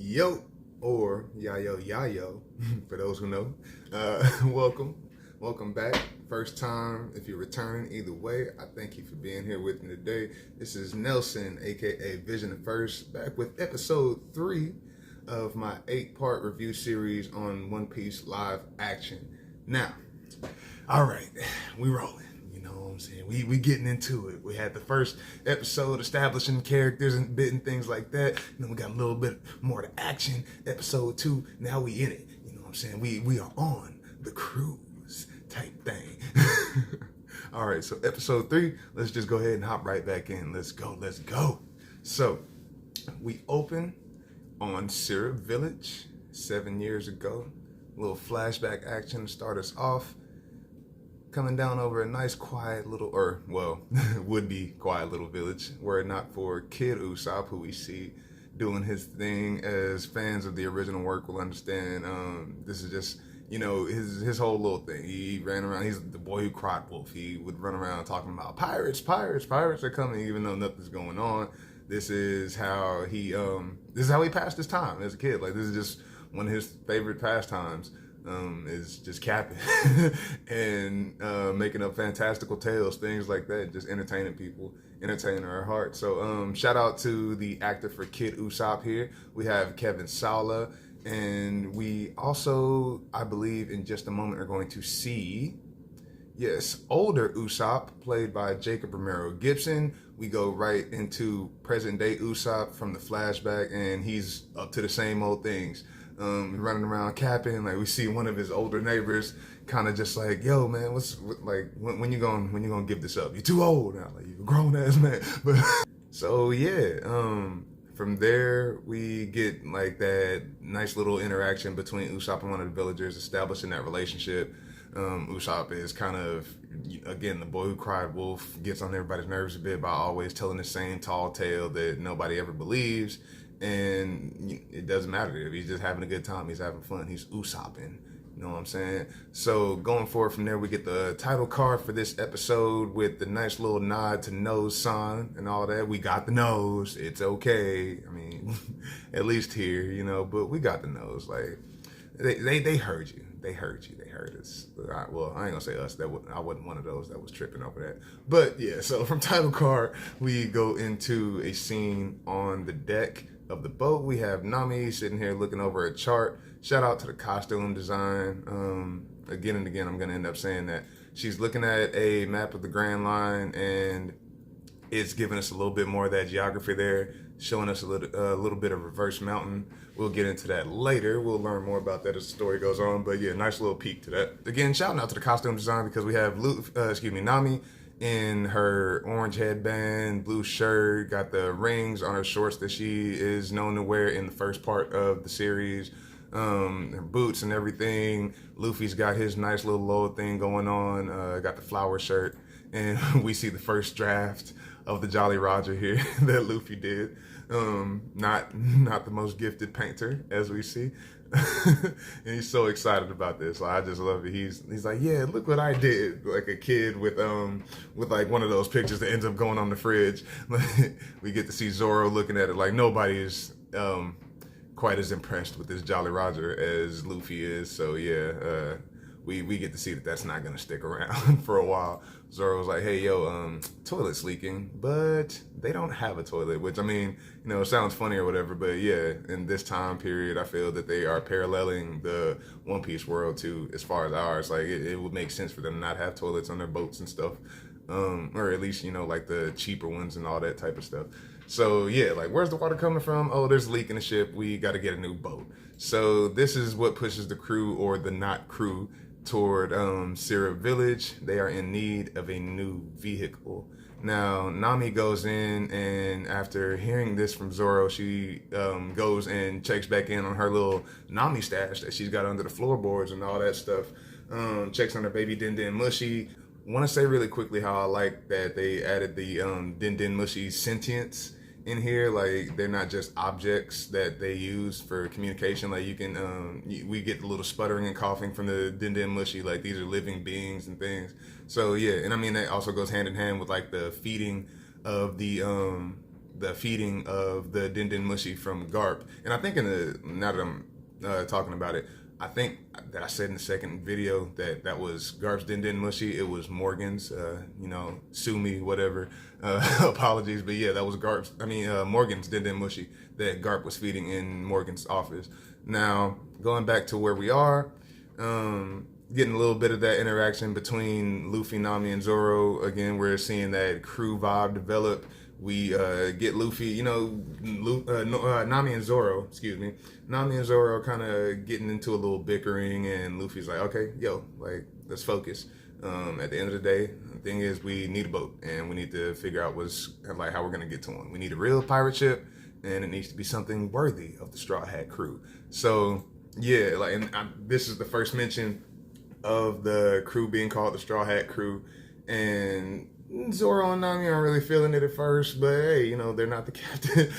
Yo, or Yayo Yayo, for those who know. Welcome. Welcome back. First time, if you're returning, either way, I thank you for being here with me today. This is Nelson, aka Vision the First, back with episode 3 of my 8-part review series on One Piece live action. Now, all right, we rolling. You know what I'm saying? We getting into it. We had the first episode establishing characters and bit and things like that. And then we got a little bit more to action. Episode 2, now we in it. You know what I'm saying? We are on the cruise type thing. All right, so episode 3, let's just go ahead and hop right back in. Let's go. So we open on Syrup Village 7 years ago. A little flashback action to start us off. Coming down over a nice quiet little, or well, would be quiet little village, were it not for Kid Usopp, who we see doing his thing. As fans of the original work will understand, this is just, you know, his whole little thing. He ran around, he's the boy who cried wolf. He would run around talking about pirates are coming, even though nothing's going on. This is how he passed his time as a kid. Like, this is just one of his favorite pastimes. Is just capping and making up fantastical tales, things like that, just entertaining people, entertaining our heart. So shout out to the actor for Kid Usopp here. We have Kevin Sala, and we also, I believe in just a moment, are going to see, yes, older Usopp, played by Jacob Romero Gibson. We go right into present day Usopp from the flashback, and he's up to the same old things. Running around capping. Like, we see one of his older neighbors kind of just like, yo man, when you gonna give this up? You're too old now, like, you're a grown ass man. But so yeah, from there we get like that nice little interaction between Usopp and one of the villagers, establishing that relationship. Usopp is kind of, again, the boy who cried wolf, gets on everybody's nerves a bit by always telling the same tall tale that nobody ever believes. And it doesn't matter if he's just having a good time, he's having fun, he's Usopping, you know what I'm saying? So going forward from there, we get the title card for this episode with the nice little nod to nose sign and all that. We got the nose, it's okay. I mean, at least here, you know, but we got the nose. Like, they heard you. They heard us. Well, I ain't gonna say us. I wasn't one of those that was tripping over that. But yeah, so from title card, we go into a scene on the deck of the boat. We have Nami sitting here looking over a chart. Shout out to the costume design. Again and again, I'm gonna end up saying that. She's looking at a map of the Grand Line, and it's giving us a little bit more of that geography there, showing us a little bit of reverse mountain. We'll get into that later. We'll learn more about that as the story goes on. But yeah, nice little peek to that. Again, shouting out to the costume design, because we have Nami in her orange headband, blue shirt, got the rings on her shorts that she is known to wear in the first part of the series. Her boots and everything. Luffy's got his nice little low thing going on. Got the flower shirt, and we see the first draft of the Jolly Roger here that Luffy did. Not the most gifted painter, as we see. And he's so excited about this. Like, I just love it. He's like, yeah, look what I did. Like a kid with like one of those pictures that ends up going on the fridge. We get to see Zoro looking at it like nobody is quite as impressed with this Jolly Roger as Luffy is. So yeah, we get to see that that's not gonna stick around for a while. Zoro's like, hey yo, toilet's leaking, but they don't have a toilet, which, I mean, you know, it sounds funny or whatever, but yeah, in this time period, I feel that they are paralleling the One Piece world to as far as ours. Like, it would make sense for them to not have toilets on their boats and stuff, or at least, you know, like the cheaper ones and all that type of stuff. So yeah, like, where's the water coming from? Oh, there's a leak in the ship. We got to get a new boat. So this is what pushes the crew, or the not crew, toward Syrup Village. They are in need of a new vehicle. Now, Nami goes in, and after hearing this from Zoro, she goes and checks back in on her little Nami stash that she's got under the floorboards and all that stuff. Checks on her baby Din Din Mushy. Want to say really quickly how I like that they added the Din Din Mushy sentience in here. Like, they're not just objects that they use for communication. Like, you can we get the little sputtering and coughing from the Din Din Mushy. Like, these are living beings and things. So yeah, and I mean, that also goes hand in hand with like the feeding of the the feeding of the Din Din Mushi from Garp. And I think now that I'm talking about it, I think that I said in the second video that was Garp's Din Din Mushi. It was Morgan's, sue me, whatever. Apologies, but yeah, that was Morgan's Din Din Mushi that Garp was feeding in Morgan's office. Now, going back to where we are, getting a little bit of that interaction between Luffy, Nami, and Zoro. Again, we're seeing that crew vibe develop. We get Luffy, Nami and Zoro, Nami and Zoro kind of getting into a little bickering, and Luffy's like, okay, let's focus. At the end of the day, the thing is, we need a boat, and we need to figure out how we're gonna get to one. We need a real pirate ship, and it needs to be something worthy of the Straw Hat crew. So yeah, this is the first mention of the crew being called the Straw Hat crew, and Zoro and Nami aren't really feeling it at first, but hey, they're not the captain,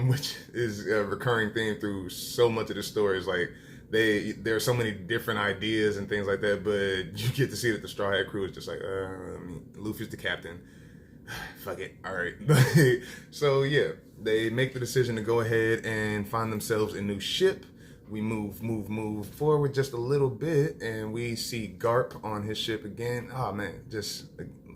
which is a recurring theme through so much of the story. Is like there are so many different ideas and things like that, but you get to see that the Straw Hat crew is just like, Luffy's the captain. Fuck it, all right. So yeah, they make the decision to go ahead and find themselves a new ship. We move forward just a little bit, and we see Garp on his ship again. Oh man,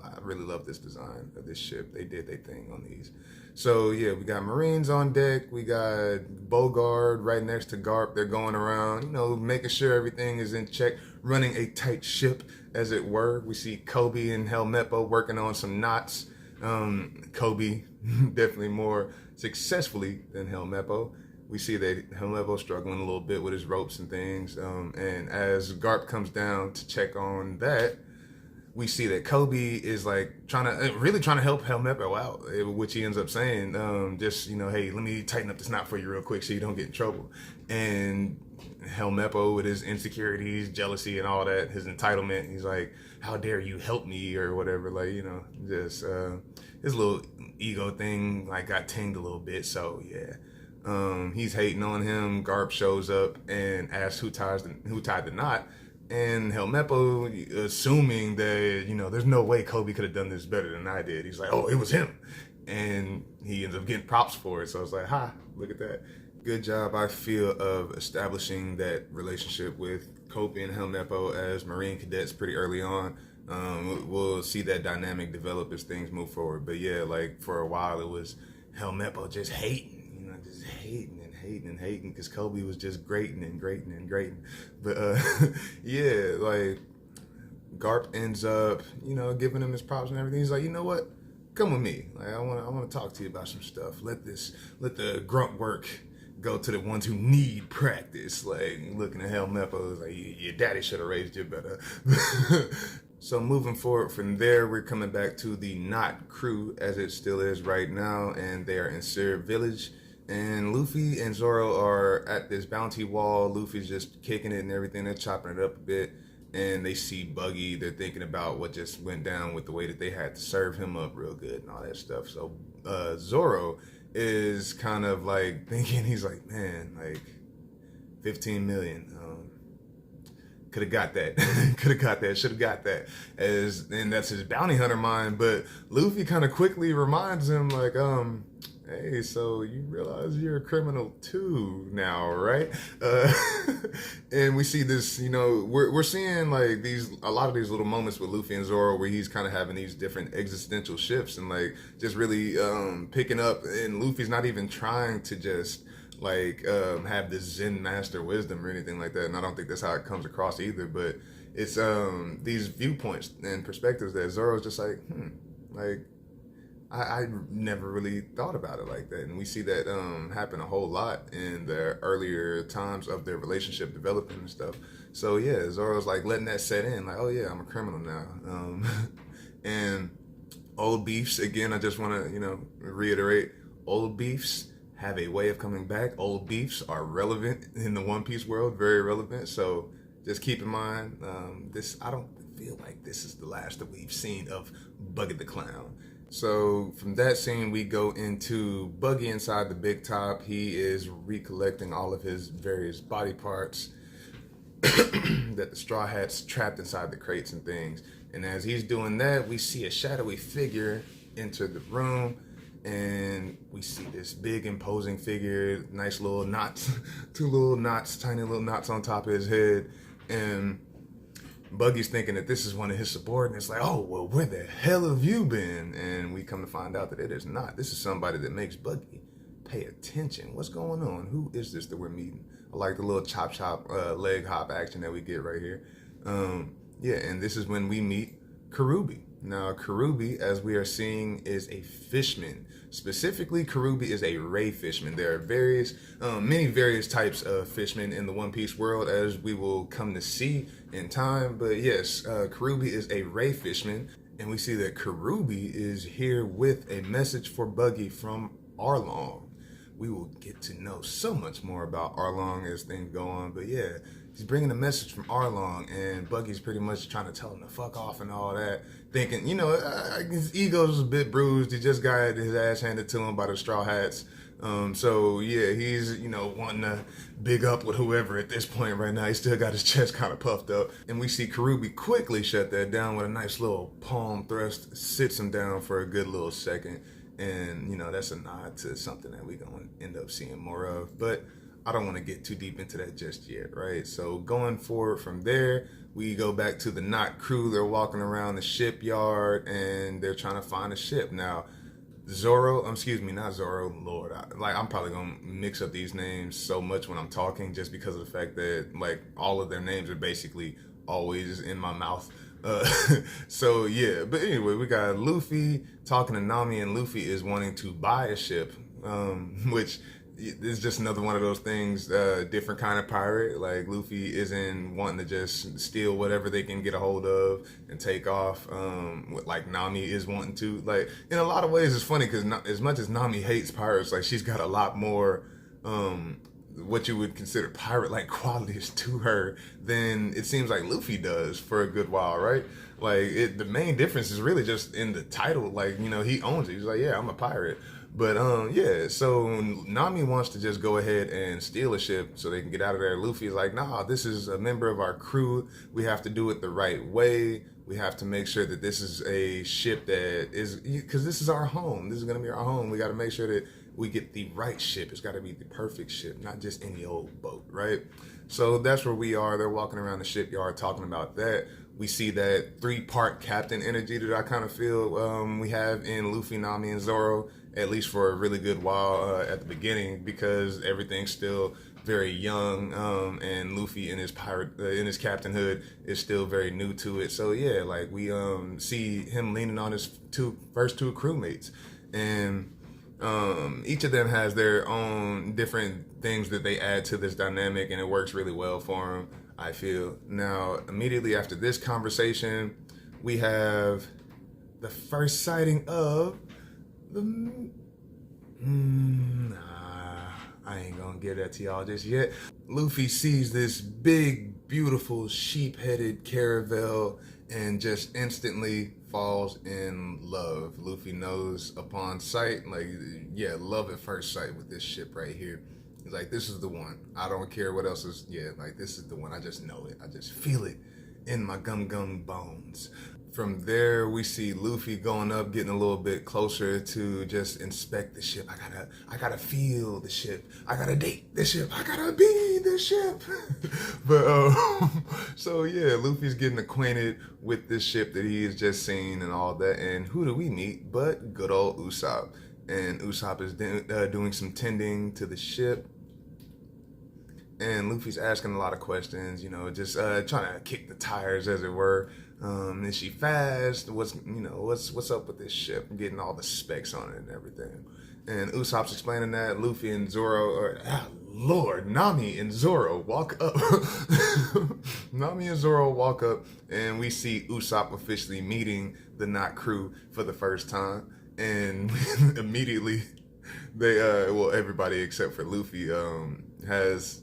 I really love this design of this ship. They did their thing on these. So yeah, we got Marines on deck. We got Bogard right next to Garp. They're going around, making sure everything is in check, running a tight ship, as it were. We see Kobe and Helmeppo working on some knots. Kobe definitely more successfully than Helmeppo. We see that Helmeppo struggling a little bit with his ropes and things. And as Garp comes down to check on that, we see that Kobe is trying to help Helmeppo out, which he ends up saying, hey, let me tighten up this knot for you real quick so you don't get in trouble. And Helmeppo, with his insecurities, jealousy, and all that, his entitlement, he's like, how dare you help me, or whatever, his little ego thing got tinged a little bit. So yeah, he's hating on him. Garp shows up and asks who tied the knot. And Helmeppo, assuming that, there's no way Kobe could have done this better than I did. He's like, oh, it was him. And he ends up getting props for it. So I was like, look at that. Good job, I feel, of establishing that relationship with Kobe and Helmeppo as Marine cadets pretty early on. We'll see that dynamic develop as things move forward. But yeah, for a while, it was Helmeppo just hating, hating because Kobe was just grating. But yeah, Garp ends up, giving him his props and everything. He's like, you know what? Come with me. I want to talk to you about some stuff. Let the grunt work go to the ones who need practice. Looking at Helmeppo, your daddy should have raised you better. So moving forward from there, we're coming back to the Knot crew, as it still is right now, and they are in Syrup Village. And Luffy and Zoro are at this bounty wall. Luffy's just kicking it and everything. They're chopping it up a bit. And they see Buggy. They're thinking about what just went down with the way that they had to serve him up real good and all that stuff. So Zoro is kind of thinking, he's like, man, 15 million. Could have got that. Should have got that. And that's his bounty hunter mind. But Luffy kind of quickly reminds him, hey, so you realize you're a criminal too now, right? And we see this, we're seeing a lot of these little moments with Luffy and Zoro where he's kind of having these different existential shifts and just really picking up. And Luffy's not even trying to just have this Zen master wisdom or anything like that. And I don't think that's how it comes across either. But it's these viewpoints and perspectives that Zoro's just I never really thought about it like that. And we see that happen a whole lot in the earlier times of their relationship developing and stuff. So yeah, Zoro's letting that set in, oh yeah, I'm a criminal now. And old beefs, again, I just want to, reiterate, old beefs have a way of coming back. Old beefs are relevant in the One Piece world, very relevant. So just keep in mind, I don't feel like this is the last that we've seen of Buggy the Clown. So from that scene, we go into Buggy inside the Big Top. He is recollecting all of his various body parts that the Straw Hats trapped inside the crates and things. And as he's doing that, we see a shadowy figure enter the room. and we see this big imposing figure, nice little knots, two little knots, tiny little knots on top of his head, and Buggy's thinking that this is one of his subordinates, like, oh, well, where the hell have you been? And we come to find out that it is not. This is somebody that makes Buggy pay attention. What's going on? Who is this that we're meeting? I like the little chop leg hop action that we get right here. Yeah, and this is when we meet Karubi. Now, Karubi, as we are seeing, is a fishman. Specifically, Karubi is a ray fishman. There are many various types of fishmen in the One Piece world, as we will come to see in time. But yes, Karubi is a ray fishman, and we see that Karubi is here with a message for Buggy from Arlong. We will get to know so much more about Arlong as things go on, but yeah, he's bringing a message from Arlong, and Buggy's pretty much trying to tell him to fuck off and all that, thinking, his ego's a bit bruised. He just got his ass handed to him by the Straw Hats. So yeah, he's, wanting to big up with whoever at this point right now. He still got his chest kind of puffed up. And we see Karubi quickly shut that down with a nice little palm thrust, sits him down for a good little second. And, that's a nod to something that we're going to end up seeing more of. But I don't want to get too deep into that just yet, right? So going forward from there, we go back to the Knot crew. They're walking around the shipyard, and they're trying to find a ship. Now, not Zoro, Lord. I'm probably going to mix up these names so much when I'm talking just because of the fact that, all of their names are basically always in my mouth. So yeah, but anyway, we got Luffy talking to Nami, and Luffy is wanting to buy a ship, which is just another one of those things, different kind of pirate. Like, Luffy isn't wanting to just steal whatever they can get a hold of and take off, like Nami is wanting to. Like, in a lot of ways, it's funny because as much as Nami hates pirates, like, she's got a lot more what you would consider pirate-like qualities to her than it seems like Luffy does for a good while, right? Like, the main difference is really just in the title. Like, he owns it. He's like, yeah, I'm a pirate. But yeah, so Nami wants to just go ahead and steal a ship so they can get out of there. Luffy's like, nah, this is a member of our crew. We have to do it the right way. We have to make sure that this is a ship that is, because this is our home. This is going to be our home. We got to make sure that we get the right ship. It's got to be the perfect ship, not just any old boat, right? So that's where we are. They're walking around the shipyard talking about that. We see that 3-part captain energy that I kind of feel we have in Luffy, Nami, and Zoro, at least for a really good while at the beginning, because everything's still very young, and Luffy in his captainhood is still very new to it. So yeah, like, we see him leaning on his first two crewmates, and each of them has their own different things that they add to this dynamic, and it works really well for them, I feel. Now, immediately after this conversation, we have the first sighting of the... I ain't gonna give that to y'all just yet. Luffy sees this big, beautiful, sheep-headed caravel and just instantly falls in love. Luffy knows upon sight, like, yeah, love at first sight with this ship right here. He's like, this is the one. I don't care what else is, yeah, like, this is the one. I just know it. I just feel it in my gum bones. From there, we see Luffy going up, getting a little bit closer to just inspect the ship. I gotta feel the ship. I gotta date the ship. I gotta be the ship. But so yeah, Luffy's getting acquainted with this ship that he has just seen and all that. And who do we meet but good old Usopp? And Usopp is doing some tending to the ship. And Luffy's asking a lot of questions, just trying to kick the tires, as it were. Is she fast? What's up with this ship? Getting all the specs on it and everything. And Usopp's explaining that. Luffy and Zoro, Nami and Zoro walk up. Nami and Zoro walk up, and we see Usopp officially meeting the Knot crew for the first time. And immediately, they, everybody except for Luffy, has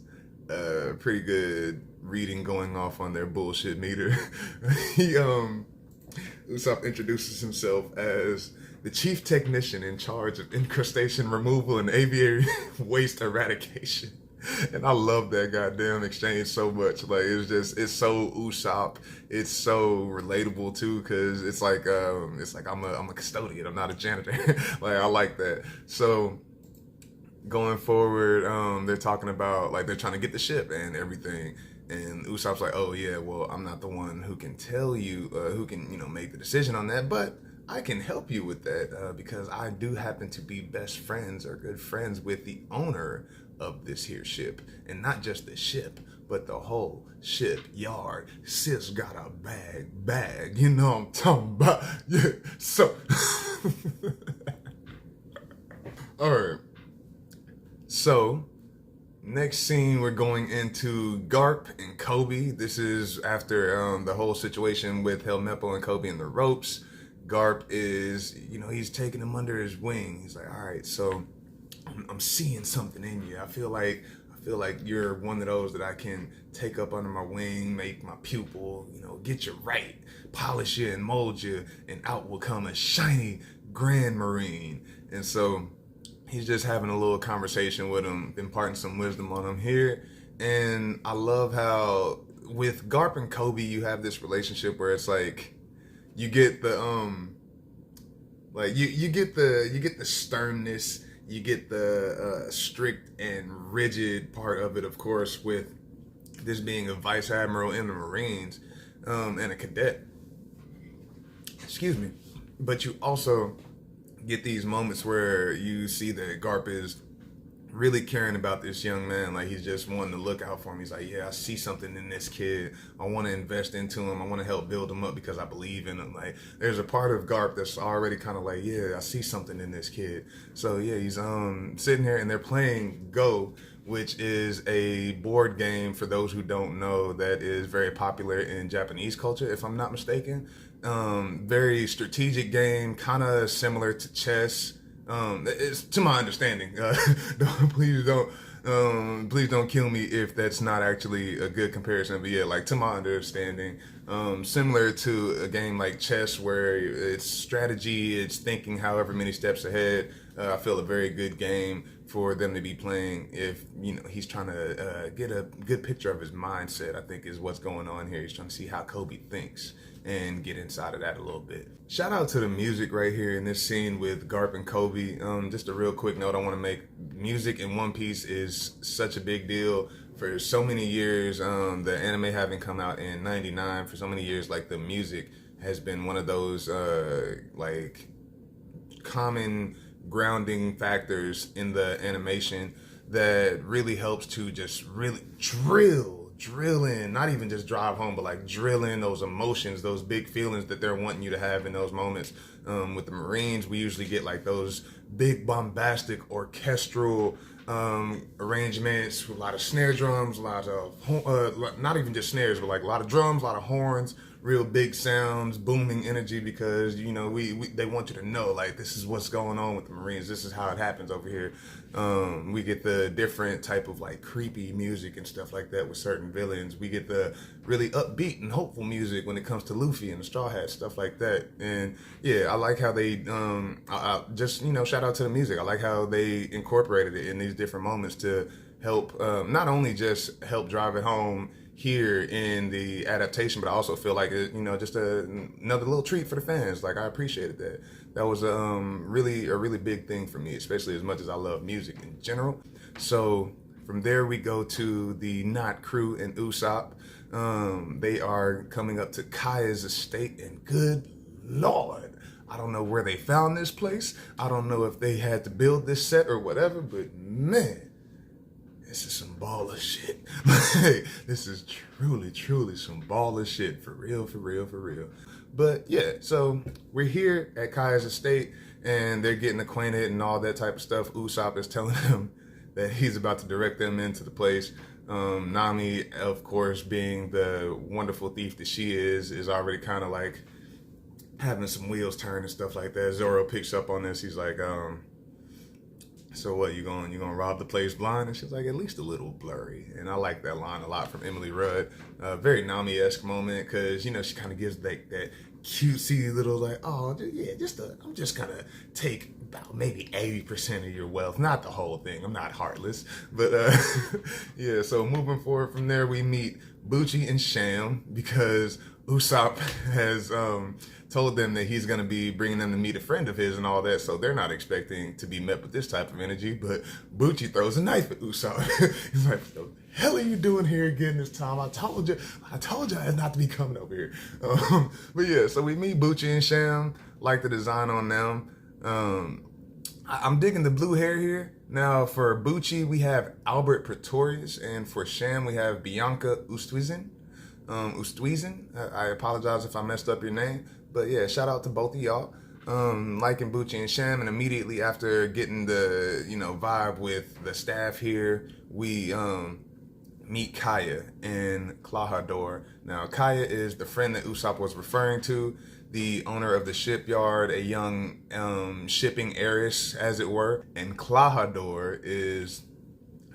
pretty good reading going off on their bullshit meter. Usopp introduces himself as the chief technician in charge of incrustation removal and aviary waste eradication. And I love that goddamn exchange so much. Like it's so Usopp. It's so relatable too, cause it's like I'm a custodian. I'm not a janitor. Like I like that. So going forward, they're talking about like they're trying to get the ship and everything. And Usopp's like, oh yeah, well I'm not the one who can tell you, who can make the decision on that, but I can help you with that because I do happen to be best friends or good friends with the owner of this here ship, and not just the ship, but the whole ship yard. Sis got a bag. You know what I'm talking about? Yeah. So, all right. So, next scene, we're going into Garp and Kobe. This is after the whole situation with Helmeppo and Kobe and the ropes. Garp is, he's taking him under his wing. He's like, all right, so I'm seeing something in you. I feel like you're one of those that I can take up under my wing, make my pupil, get you right, polish you and mold you, and out will come a shiny Grand Marine. And so he's just having a little conversation with him, imparting some wisdom on him here. And I love how with Garp and Kobe, you have this relationship where it's like you get the you get the sternness, you get the strict and rigid part of it, of course, with this being a vice admiral in the Marines and a cadet. Excuse me. But you also get these moments where you see that Garp is really caring about this young man. Like he's just wanting to look out for him. He's like, yeah, I see something in this kid. I want to invest into him. I want to help build him up because I believe in him. Like there's a part of Garp that's already kind of like, yeah, I see something in this kid. So yeah, he's sitting here and they're playing Go, which is a board game, for those who don't know, that is very popular in Japanese culture, if I'm not mistaken. Very strategic game, kind of similar to chess. It's to my understanding. Please don't kill me if that's not actually a good comparison. But yeah, like to my understanding, similar to a game like chess where it's strategy, it's thinking however many steps ahead. I feel a very good game for them to be playing if he's trying to get a good picture of his mindset. I think is what's going on here. He's trying to see how Kobe thinks and get inside of that a little bit. Shout out to the music right here in this scene with Garp and Kobe. Just a real quick note I want to make. Music in One Piece is such a big deal. For so many years, the anime having come out in '99, for so many years, like the music has been one of those like common grounding factors in the animation that really helps to just really drill in, not even just drive home, but like drill in those emotions, those big feelings that they're wanting you to have in those moments. With the Marines, we usually get like those big bombastic orchestral arrangements with a lot of snare drums, a lot of not even just snares, but like a lot of drums, a lot of horns, real big sounds, booming energy, because they want you to know like this is what's going on with the Marines. This is how it happens over here. We get the different type of like creepy music and stuff like that with certain villains. We get the really upbeat and hopeful music when it comes to Luffy and the Straw Hat, stuff like that. And yeah, I like how they just shout out to the music. I like how they incorporated it in these different moments to help not only just help drive it home here in the adaptation, but I also feel like just another little treat for the fans. Like I appreciated that. That was really a really big thing for me, especially as much as I love music in general. So from there we go to the Knot crew and Usopp. They are coming up to Kaya's estate, and good Lord, I don't know where they found this place. I don't know if they had to build this set or whatever, but man, this is some baller shit. This is truly some baller shit. For real. But yeah, so we're here at Kaya's estate and they're getting acquainted and all that type of stuff. Usopp is telling them that he's about to direct them into the place. Nami, of course, being the wonderful thief that she is already kind of like having some wheels turn and stuff like that. Zoro picks up on this. He's like, so what, you gonna rob the place blind? And she's like, at least a little blurry. And I like that line a lot from Emily Rudd. Very Nami-esque moment, because she kind of gives that cutesy little like, oh yeah, I'm just gonna take about maybe 80% of your wealth, not the whole thing. I'm not heartless, but yeah. So moving forward from there, we meet Bucci and Sham because Usopp has told them that he's going to be bringing them to meet a friend of his and all that, so they're not expecting to be met with this type of energy. But Bucci throws a knife at Usopp. He's like, "What the hell are you doing here again this time? I told you not to be coming over here." But yeah, so we meet Bucci and Sham. Like the design on them. I'm digging the blue hair here. Now for Bucci, we have Albert Pretorius, and for Sham, we have Bianca Ustwizen. I apologize if I messed up your name, but yeah, shout out to both of y'all. Liking Bucci and Sham, and immediately after getting the vibe with the staff here, we meet Kaya and Klahadore. Now Kaya is the friend that Usopp was referring to, the owner of the shipyard, a young shipping heiress, as it were, and Klahadore is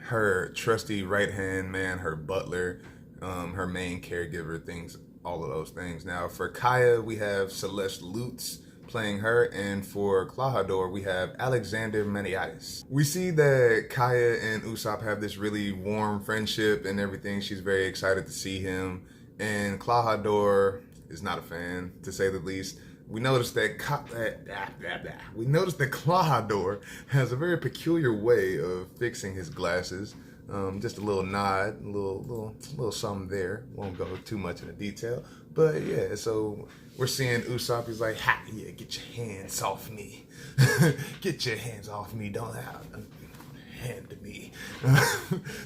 her trusty right-hand man, her butler, her main caregiver, things, all of those things. Now, for Kaya, we have Celeste Lutz playing her, and for Klahadore, we have Alexander Maniatis. We see that Kaya and Usopp have this really warm friendship and everything. She's very excited to see him, and Klahadore is not a fan, to say the least. We noticed that Klahadore has a very peculiar way of fixing his glasses. Just a little nod, a little something there. Won't go too much into detail, but yeah. So we're seeing Usopp. He's like, "Ha, yeah, get your hands off me! Get your hands off me! Don't have hand to me."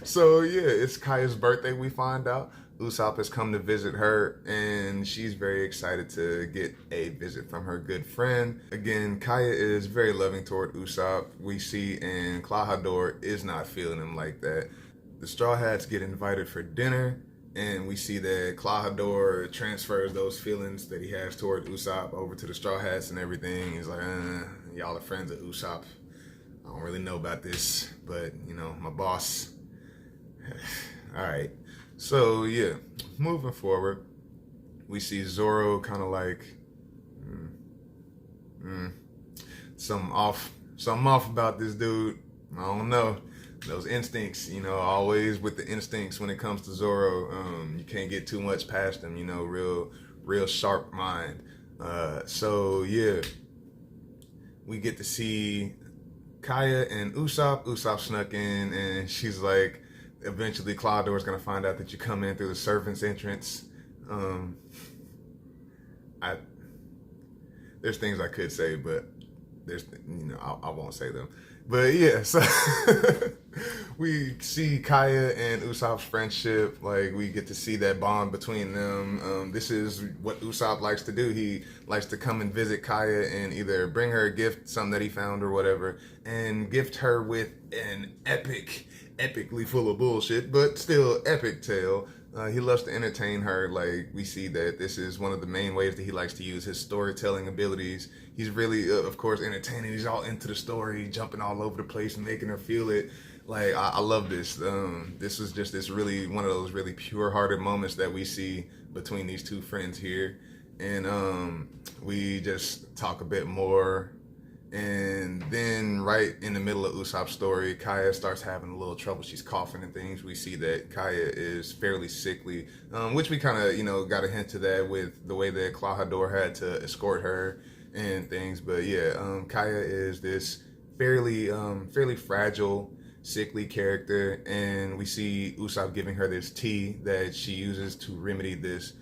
So yeah, it's Kaya's birthday. We find out Usopp has come to visit her, and she's very excited to get a visit from her good friend. Again, Kaya is very loving toward Usopp. We see, and Klahadore is not feeling him like that. The Straw Hats get invited for dinner, and we see that Klahadore transfers those feelings that he has toward Usopp over to the Straw Hats and everything. He's like, y'all are friends of Usopp. I don't really know about this, but my boss. All right. So yeah, moving forward, we see Zoro kind of like something off about this dude. I don't know. Those instincts, always with the instincts when it comes to Zoro. You can't get too much past him, real sharp mind. So yeah, we get to see Kaya and Usopp. Usopp snuck in, and she's like, eventually Klahadore's gonna find out that you come in through the servant's entrance. There's things I could say, but I won't say them. But yeah, so we see Kaya and Usopp's friendship. Like, we get to see that bond between them. This is what Usopp likes to do. He likes to come and visit Kaya and either bring her a gift, something that he found or whatever, and gift her with an epically full of bullshit, but still epic tale. He loves to entertain her. Like, we see that this is one of the main ways that he likes to use his storytelling abilities. He's really, of course, entertaining. He's all into the story, jumping all over the place, making her feel it. Like, I love this. This is just this one of those really pure-hearted moments that we see between these two friends here. And we just talk a bit more. And then right in the middle of Usopp's story, Kaya starts having a little trouble. She's coughing and things. We see that Kaya is fairly sickly, which we kind of, got a hint to that with the way that Klahadore had to escort her and things. But yeah, Kaya is this fairly fragile, sickly character, and we see Usopp giving her this tea that she uses to remedy this.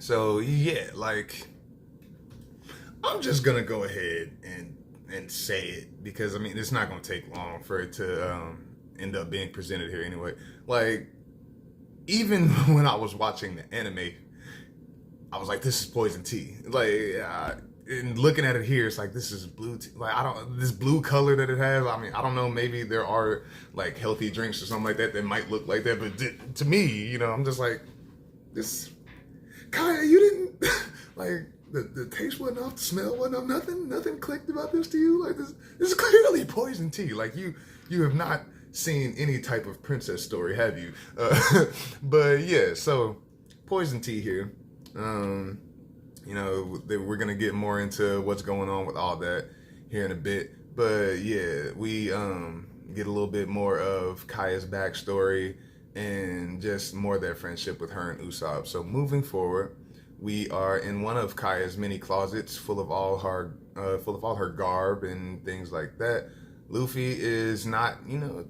So yeah, like, I'm just gonna go ahead and say it, because it's not gonna take long for it to end up being presented here anyway. Like, even when I was watching the anime, I was like, this is poison tea. Like, and looking at it here, it's like, this is blue tea. Like, this blue color that it has, I don't know, maybe there are like healthy drinks or something like that might look like that, but to me, I'm just like, this, Kaya, you didn't, like, the taste wasn't off, the smell wasn't off, nothing clicked about this to you? Like, this is clearly poison tea. Like, you have not seen any type of princess story, have you? But yeah, so poison tea here. We're gonna get more into what's going on with all that. here in a bit. But yeah, we get a little bit more of Kaya's backstory and just more of their friendship with her and Usopp. So moving forward, we are in one of Kaya's many closets full of all her garb and things like that. Luffy is not,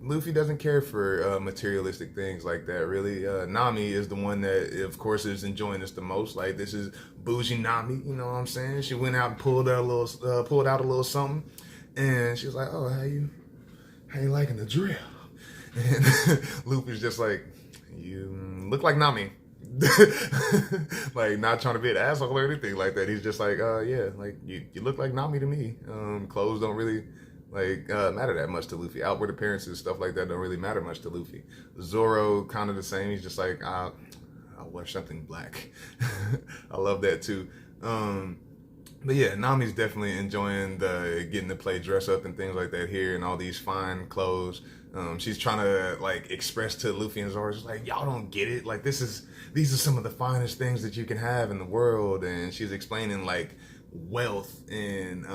Luffy doesn't care for materialistic things like that, really. Nami is the one that, of course, is enjoying this the most. Like, this is bougie Nami, you know what I'm saying? She went out and pulled out a little something, and she was like, "Oh, how you liking the drill?" And Luffy's just like, "You look like Nami." Like, not trying to be an asshole or anything like that. He's just like, yeah, like you look like Nami to me. Clothes don't really matter that much to Luffy. Outward appearances, stuff like that don't really matter much to Luffy. Zoro, kind of the same. He's just like, I'll wear something black. I love that too. But yeah, Nami's definitely enjoying getting to play dress up and things like that here and all these fine clothes. She's trying to like express to Luffy and Zoro, just like, y'all don't get it. Like, these are some of the finest things that you can have in the world. And she's explaining like wealth and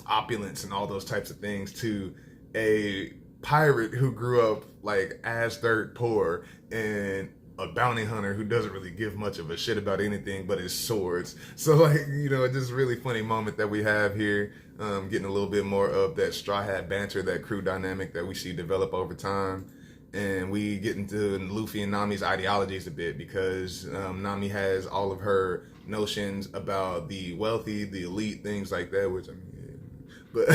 opulence and all those types of things to a pirate who grew up like as dirt poor and a bounty hunter who doesn't really give much of a shit about anything but his swords. So like, it's just a really funny moment that we have here, getting a little bit more of that Straw Hat banter, that crew dynamic that we see develop over time. And we get into Luffy and Nami's ideologies a bit, because Nami has all of her notions about the wealthy, the elite, things like that, which I mean, but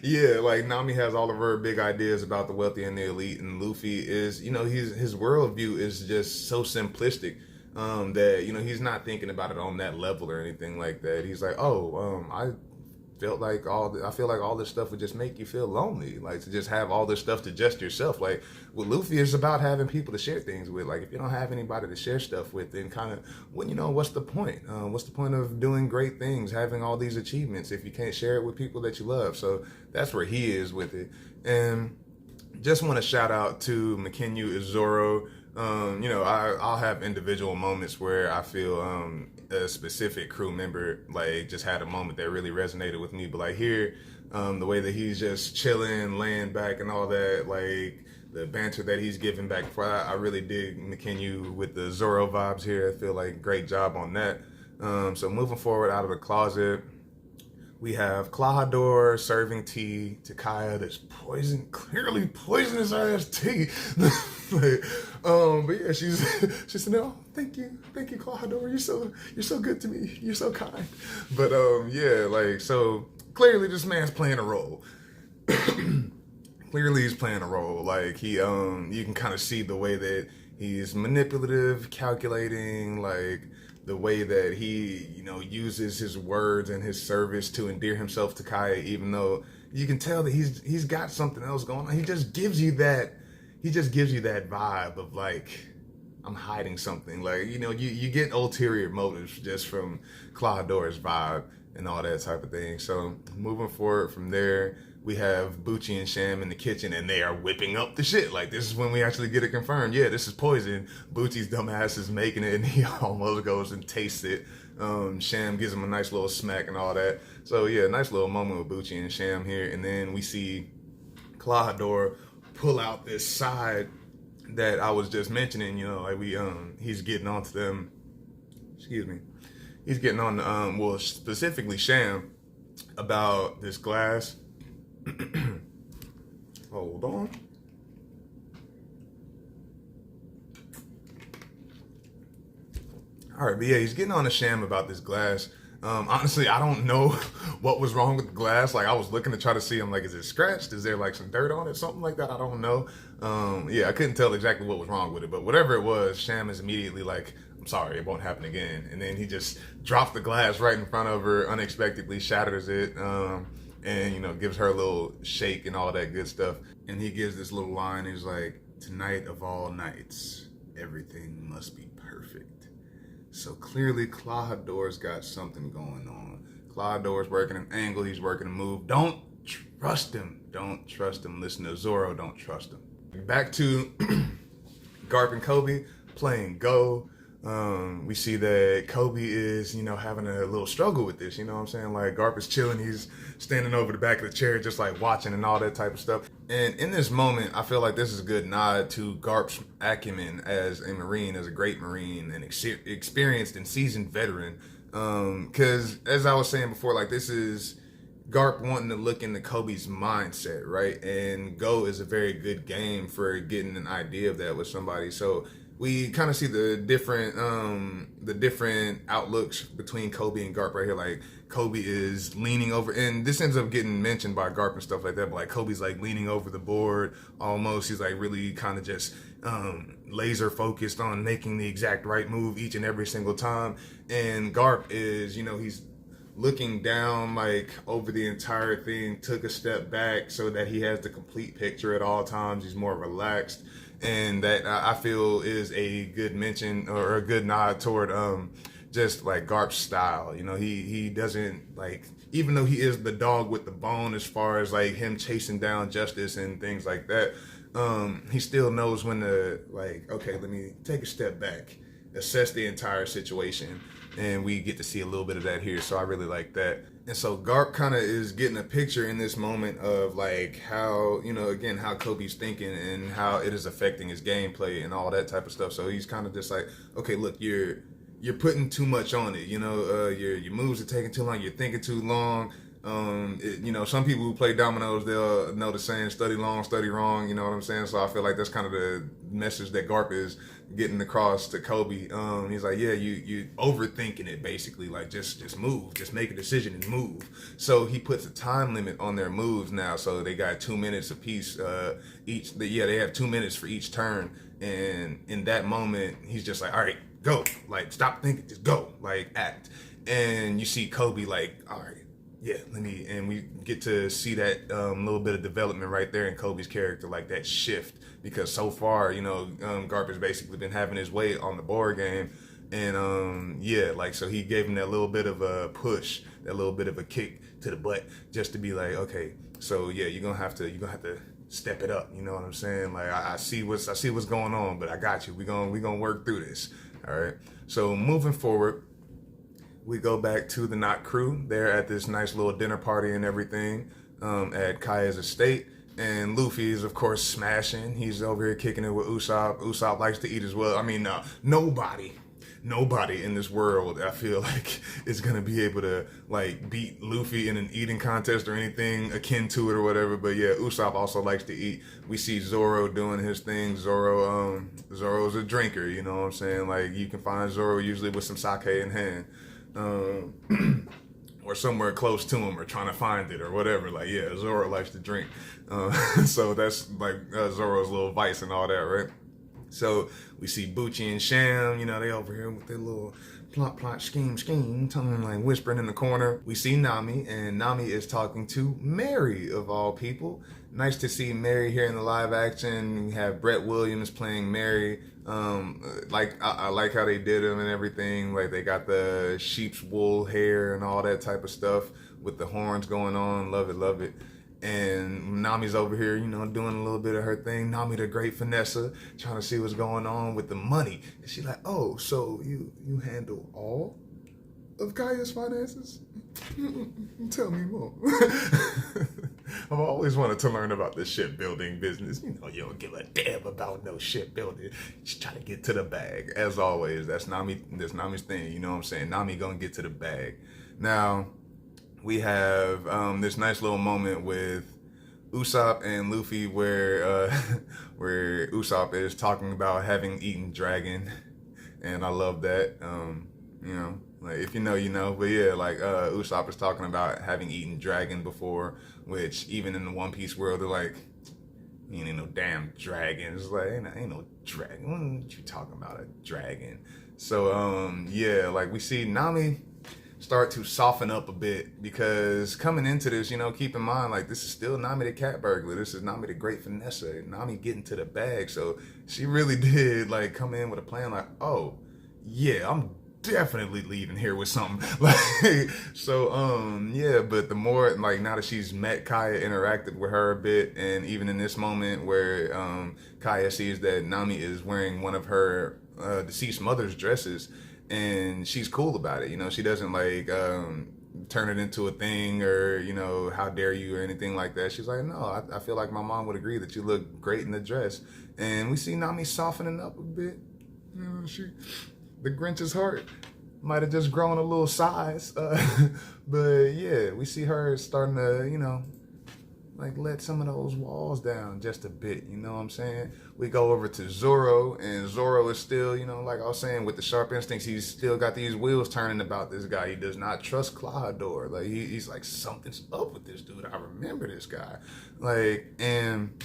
yeah, like Nami has all of her big ideas about the wealthy and the elite, and Luffy is, his worldview is just so simplistic, that, he's not thinking about it on that level or anything like that. He's like, I feel like all this stuff would just make you feel lonely, like to just have all this stuff to just yourself. Like, with Luffy, is about having people to share things with. Like, if you don't have anybody to share stuff with, then kind of, what's the point? What's the point of doing great things, having all these achievements, if you can't share it with people that you love? So that's where he is with it. And just want to shout out to Mikenyu Izoro. I'll have individual moments where I feel a specific crew member like just had a moment that really resonated with me. But like here, the way that he's just chilling, laying back and all that, like the banter that he's giving back, I really dig Mikenyu with the Zoro vibes here. I feel like great job on that. So moving forward out of the closet, we have Klahadore serving tea to Kaya that's clearly poisonous ass tea. But yeah, she said, "Oh, thank you, Klahadore. You're so good to me. You're so kind." But yeah, like, so clearly this man's playing a role. Clearly he's playing a role. Like, he you can kind of see the way that he's manipulative, calculating, like the way that he, uses his words and his service to endear himself to Kaya, even though you can tell that he's got something else going on. He just gives you that vibe of like, I'm hiding something. Like, you get ulterior motives just from Klahadore's vibe and all that type of thing. So moving forward from there, we have Bucci and Sham in the kitchen, and they are whipping up the shit. Like, this is when we actually get it confirmed. Yeah, this is poison. Bucci's dumbass is making it, and he almost goes and tastes it. Sham gives him a nice little smack and all that. So yeah, nice little moment with Bucci and Sham here. And then we see Klahadore pull out this side that I was just mentioning. Like he's getting onto them. Excuse me. He's getting on well, specifically Sham, about this glass. Hold on. All right, but yeah, he's getting on a Sham about this glass. Honestly, I don't know what was wrong with the glass. Like, I was looking to try to see, I'm like, is it scratched? Is there like some dirt on it? Something like that? I don't know. Yeah, I couldn't tell exactly what was wrong with it, but whatever it was, Sham is immediately like, I'm sorry, it won't happen again. And then he just drops the glass right in front of her, unexpectedly shatters it, and, gives her a little shake and all that good stuff. And he gives this little line, he's like, "Tonight of all nights, everything must be perfect." So clearly Klahadore's got something going on. Klahadore's working an angle, he's working a move. Don't trust him. Don't trust him. Listen to Zoro, don't trust him. Back to Garp and Kobe playing Go. We see that Kobe is, having a little struggle with this, you know what I'm saying? Like Garp is chilling, he's standing over the back of the chair, just like watching and all that type of stuff. And in this moment, I feel like this is a good nod to Garp's acumen as a Marine, as a great Marine, an experienced and seasoned veteran. Because as I was saying before, like this is Garp wanting to look into Kobe's mindset, right? And Go is a very good game for getting an idea of that with somebody. So we kind of see the different outlooks between Kobe and Garp right here. Like Kobe is leaning over, and this ends up getting mentioned by Garp and stuff like that. But like Kobe's like leaning over the board almost. He's like really kind of just laser focused on making the exact right move each and every single time. And Garp is, he's looking down like over the entire thing, took a step back so that he has the complete picture at all times. He's more relaxed, and that I feel is a good mention or a good nod toward just like Garp's style. He doesn't like, even though he is the dog with the bone as far as like him chasing down justice and things like that, he still knows when to like, okay, let me take a step back, assess the entire situation. And we get to see a little bit of that here, so I really like that. And so Garp kind of is getting a picture in this moment of like how, again, how Kobe's thinking and how it is affecting his gameplay and all that type of stuff. So he's kind of just like, okay, look, you're putting too much on it. Your moves are taking too long. You're thinking too long. Some people who play dominoes, they'll know the saying, study long, study wrong, you know what I'm saying? So I feel like that's kind of the message that Garp is getting across to Kobe. He's like, yeah, you overthinking it basically, like just move, just make a decision and move. So he puts a time limit on their moves now. So they got 2 minutes apiece, each. They have 2 minutes for each turn. And in that moment, he's just like, all right, go, like, stop thinking, just go, like, act. And you see Kobe like, all right, yeah, and we get to see that little bit of development right there in Kobe's character, like that shift, because so far, Garp has basically been having his way on the board game, and so he gave him that little bit of a push, that little bit of a kick to the butt, just to be like, okay, so yeah, you're gonna have to step it up, you know what I'm saying? Like I see what's going on, but I got you. We gonna work through this, all right? So moving forward, we go back to the Knot crew. They're at this nice little dinner party and everything at Kaya's estate. And Luffy is, of course, smashing. He's over here kicking it with Usopp. Usopp likes to eat as well. I mean, nobody in this world, I feel like, is going to be able to, like, beat Luffy in an eating contest or anything akin to it or whatever. But yeah, Usopp also likes to eat. We see Zoro doing his thing. Zoro's a drinker, you know what I'm saying? Like, you can find Zoro usually with some sake in hand. Or somewhere close to him, or trying to find it or whatever. Like, yeah, Zoro likes to drink. So that's like Zoro's little vice and all that, right? So we see Bucci and Sham, they over here with their little plot, scheme, telling like whispering in the corner. We see Nami, and Nami is talking to Mary, of all people. Nice to see Mary here in the live action. We have Brett Williams playing Mary. I like how they did him and everything. Like they got the sheep's wool hair and all that type of stuff with the horns going on. Love it. And Nami's over here, doing a little bit of her thing. Nami the great Finessa, trying to see what's going on with the money. And she's like, oh, so you handle all of Kaya's finances? Tell me more. I've always wanted to learn about the shipbuilding business. You don't give a damn about no shipbuilding. Just try to get to the bag. As always, that's Nami's thing. You know what I'm saying? Nami gonna get to the bag. Now, we have this nice little moment with Usopp and Luffy where Usopp is talking about having eaten dragon. And I love that. Like if you know, you know. But yeah, like Usopp is talking about having eaten dragon before, which even in the One Piece world, they're like, ain't no damn dragon. It's like ain't no dragon. What you talking about, a dragon? So like we see Nami start to soften up a bit, because coming into this, keep in mind, like, this is still Nami the cat burglar. This is Nami the great Finessa. Nami getting to the bag. So she really did like come in with a plan, like, oh yeah, I'm definitely leaving here with something. Like, so but the more, like, now that she's met Kaya, interacted with her a bit, and even in this moment where Kaya sees that Nami is wearing one of her deceased mother's dresses, and she's cool about it. She doesn't like turn it into a thing, or how dare you, or anything like that. She's like, no, I feel like my mom would agree that you look great in the dress. And we see Nami softening up a bit. The Grinch's heart might have just grown a little size. But yeah, we see her starting to, like let some of those walls down just a bit, you know what I'm saying? We go over to Zoro, and Zoro is still, like I was saying, with the sharp instincts, he's still got these wheels turning about this guy. He does not trust Clawdor. Like, he's like, something's up with this dude. I remember this guy. Like, and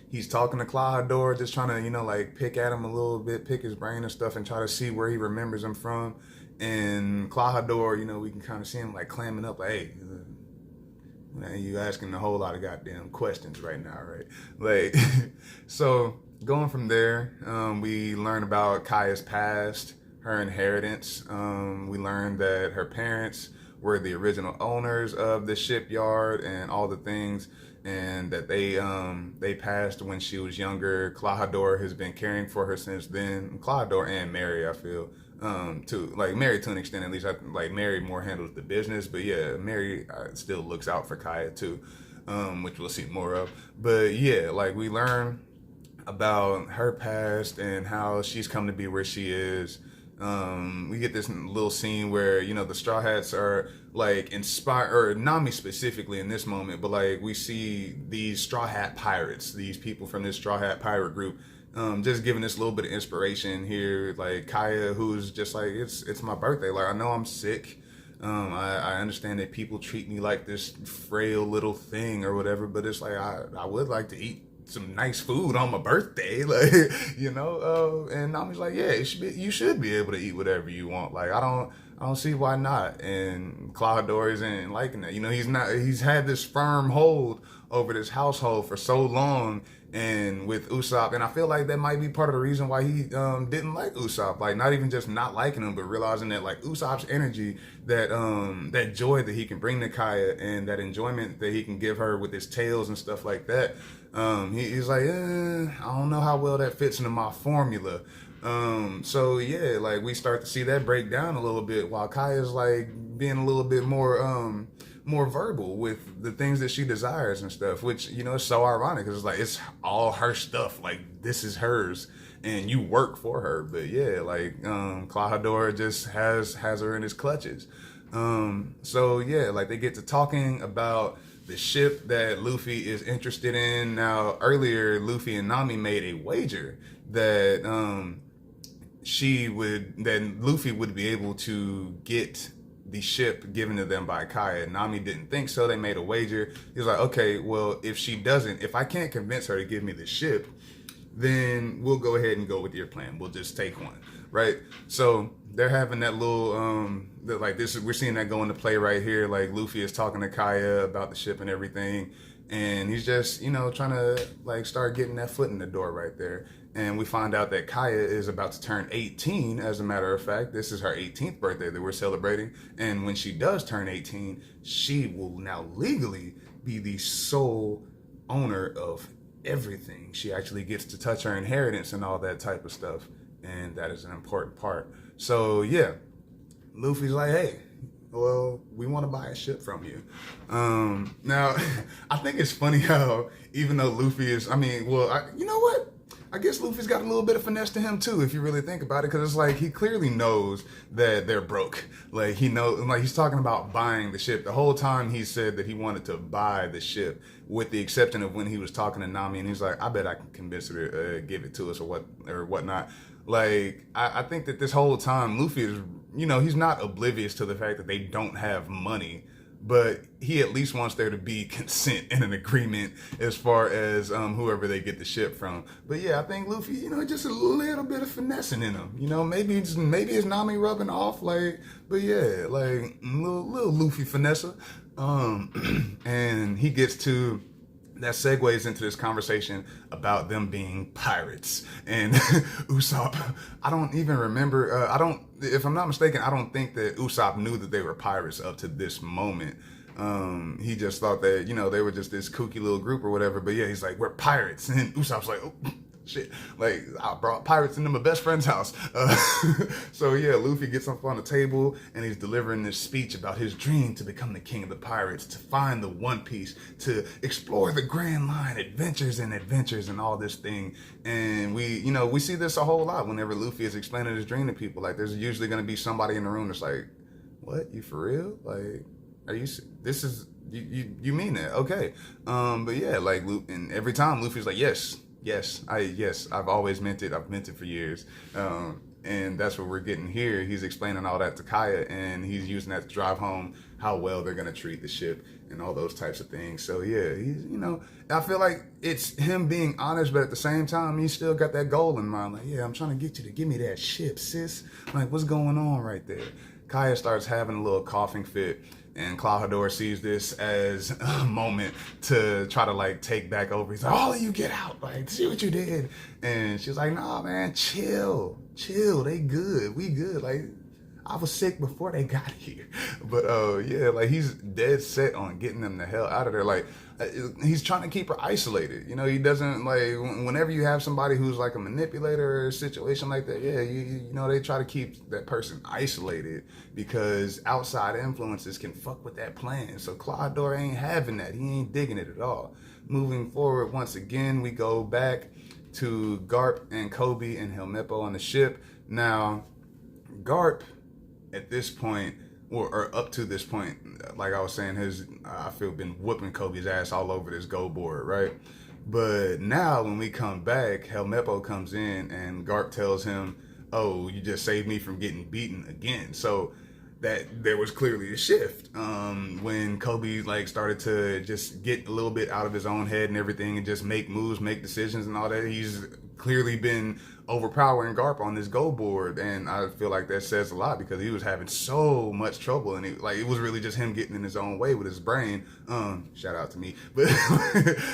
he's talking to Clawdor, just trying to, like pick at him a little bit, pick his brain and stuff, and try to see where he remembers him from. And Clawdor, we can kind of see him like clamming up, like, hey, man, you asking a whole lot of goddamn questions right now, right? Like, so going from there, we learn about Kaya's past, her inheritance. We learn that her parents were the original owners of the shipyard and all the things, and that they passed when she was younger. Clawdor has been caring for her since then. Clawdor and Mary, I feel. Too, like Mary to an extent, at least. Like Mary more handles the business, but yeah, Mary still looks out for Kaya too, which we'll see more of. But yeah, like we learn about her past and how she's come to be where she is. We get this little scene where the Straw Hats are like inspired, or Nami specifically in this moment, but like we see these Straw Hat pirates, these people from this Straw Hat pirate group. Just giving this little bit of inspiration here, like Kaya, who's just like, it's my birthday. Like, I know I'm sick. I understand that people treat me like this frail little thing or whatever, but it's like, I would like to eat some nice food on my birthday, like, and Nami's like, yeah, you should be able to eat whatever you want. Like, I don't see why not. And Clawdor isn't liking that. He's had this firm hold over this household for so long, and with Usopp, and I feel like that might be part of the reason why he didn't like Usopp. Like, not even just not liking him, but realizing that like Usopp's energy, that joy that he can bring to Kaya, and that enjoyment that he can give her with his tales and stuff like that. He's like, I don't know how well that fits into my formula. So yeah, like we start to see that break down a little bit, while Kaya's like being a little bit more verbal with the things that she desires and stuff, which is so ironic, because it's like it's all her stuff. Like, this is hers, and you work for her. But yeah, like Clawdor just has her in his clutches. So yeah, like they get to talking about the ship that Luffy is interested in. Now, earlier Luffy and Nami made a wager that Luffy would be able to get the ship given to them by Kaya. Nami didn't think so. They made a wager. He was like, okay, well, if I can't convince her to give me the ship, then we'll go ahead and go with your plan. We'll just take one, right? So they're having that little, we're seeing that go into play right here. Like, Luffy is talking to Kaya about the ship and everything, and he's just, trying to like start getting that foot in the door right there. And we find out that Kaya is about to turn 18, as a matter of fact. This is her 18th birthday that we're celebrating. And when she does turn 18, she will now legally be the sole owner of everything. She actually gets to touch her inheritance and all that type of stuff. And that is an important part. So yeah, Luffy's like, hey, well, we want to buy a ship from you. Now, I think it's funny how, even though Luffy is, you know what? I guess Luffy's got a little bit of finesse to him too, if you really think about it, because it's like he clearly knows that they're broke. Like, he knows, like, he's talking about buying the ship. The whole time he said that he wanted to buy the ship, with the exception of when he was talking to Nami, and he's like, I bet I can convince her to give it to us or whatnot. Like, I think that this whole time Luffy is, he's not oblivious to the fact that they don't have money, but he at least wants there to be consent and an agreement as far as whoever they get the ship from. But yeah, I think Luffy, just a little bit of finessing in him. Maybe it's Nami rubbing off, like, but yeah, like little Luffy finesse. And he gets to, that segues into this conversation about them being pirates. And Usopp, I don't even remember, if I'm not mistaken, I don't think that Usopp knew that they were pirates up to this moment. He just thought that, they were just this kooky little group or whatever. But yeah, he's like, we're pirates. And Usopp's like, Shit, like I brought pirates into my best friend's house. So yeah, Luffy gets up on the table and he's delivering this speech about his dream to become the king of the pirates, to find the One Piece, to explore the Grand Line, adventures and all this thing. And we see this a whole lot whenever Luffy is explaining his dream to people. Like there's usually going to be somebody in the room that's like, "What? You for real? Like, are you? This is you mean that? Okay." But yeah, like and every time Luffy's like, "Yes, I've always meant it. I've meant it for years." And that's what we're getting here. He's explaining all that to Kaya, and he's using that to drive home how well they're gonna treat the ship and all those types of things. So yeah, he's I feel like it's him being honest, but at the same time, he still got that goal in mind. Like, yeah, I'm trying to get you to give me that ship, sis. Like, what's going on right there? Kaya starts having a little coughing fit, and Clawhador sees this as a moment to try to like take back over. He's like, "All of you get out, like see what you did." And she's like, "Nah, man, chill, they good, we good. Like I was sick before they got here." But yeah, like he's dead set on getting them the hell out of there. Like he's trying to keep her isolated. He doesn't like whenever you have somebody who's like a manipulator or a situation like that. Yeah, they try to keep that person isolated because outside influences can fuck with that plan. So Clawhador ain't having that. He ain't digging it at all. Moving forward, once again, we go back to Garp and Kobe and Helmeppo on the ship. Now, Garp at this point, or up to this point, like I was saying, I feel been whooping Kobe's ass all over this go board, right? But now when we come back, Helmeppo comes in and Garp tells him, "Oh, you just saved me from getting beaten again." So that there was clearly a shift when Kobe like started to just get a little bit out of his own head and everything, and just make moves, make decisions, and all that. He's clearly been overpowering Garp on this go board, and I feel like that says a lot because he was having so much trouble, and it was really just him getting in his own way with his brain. Shout out to me, but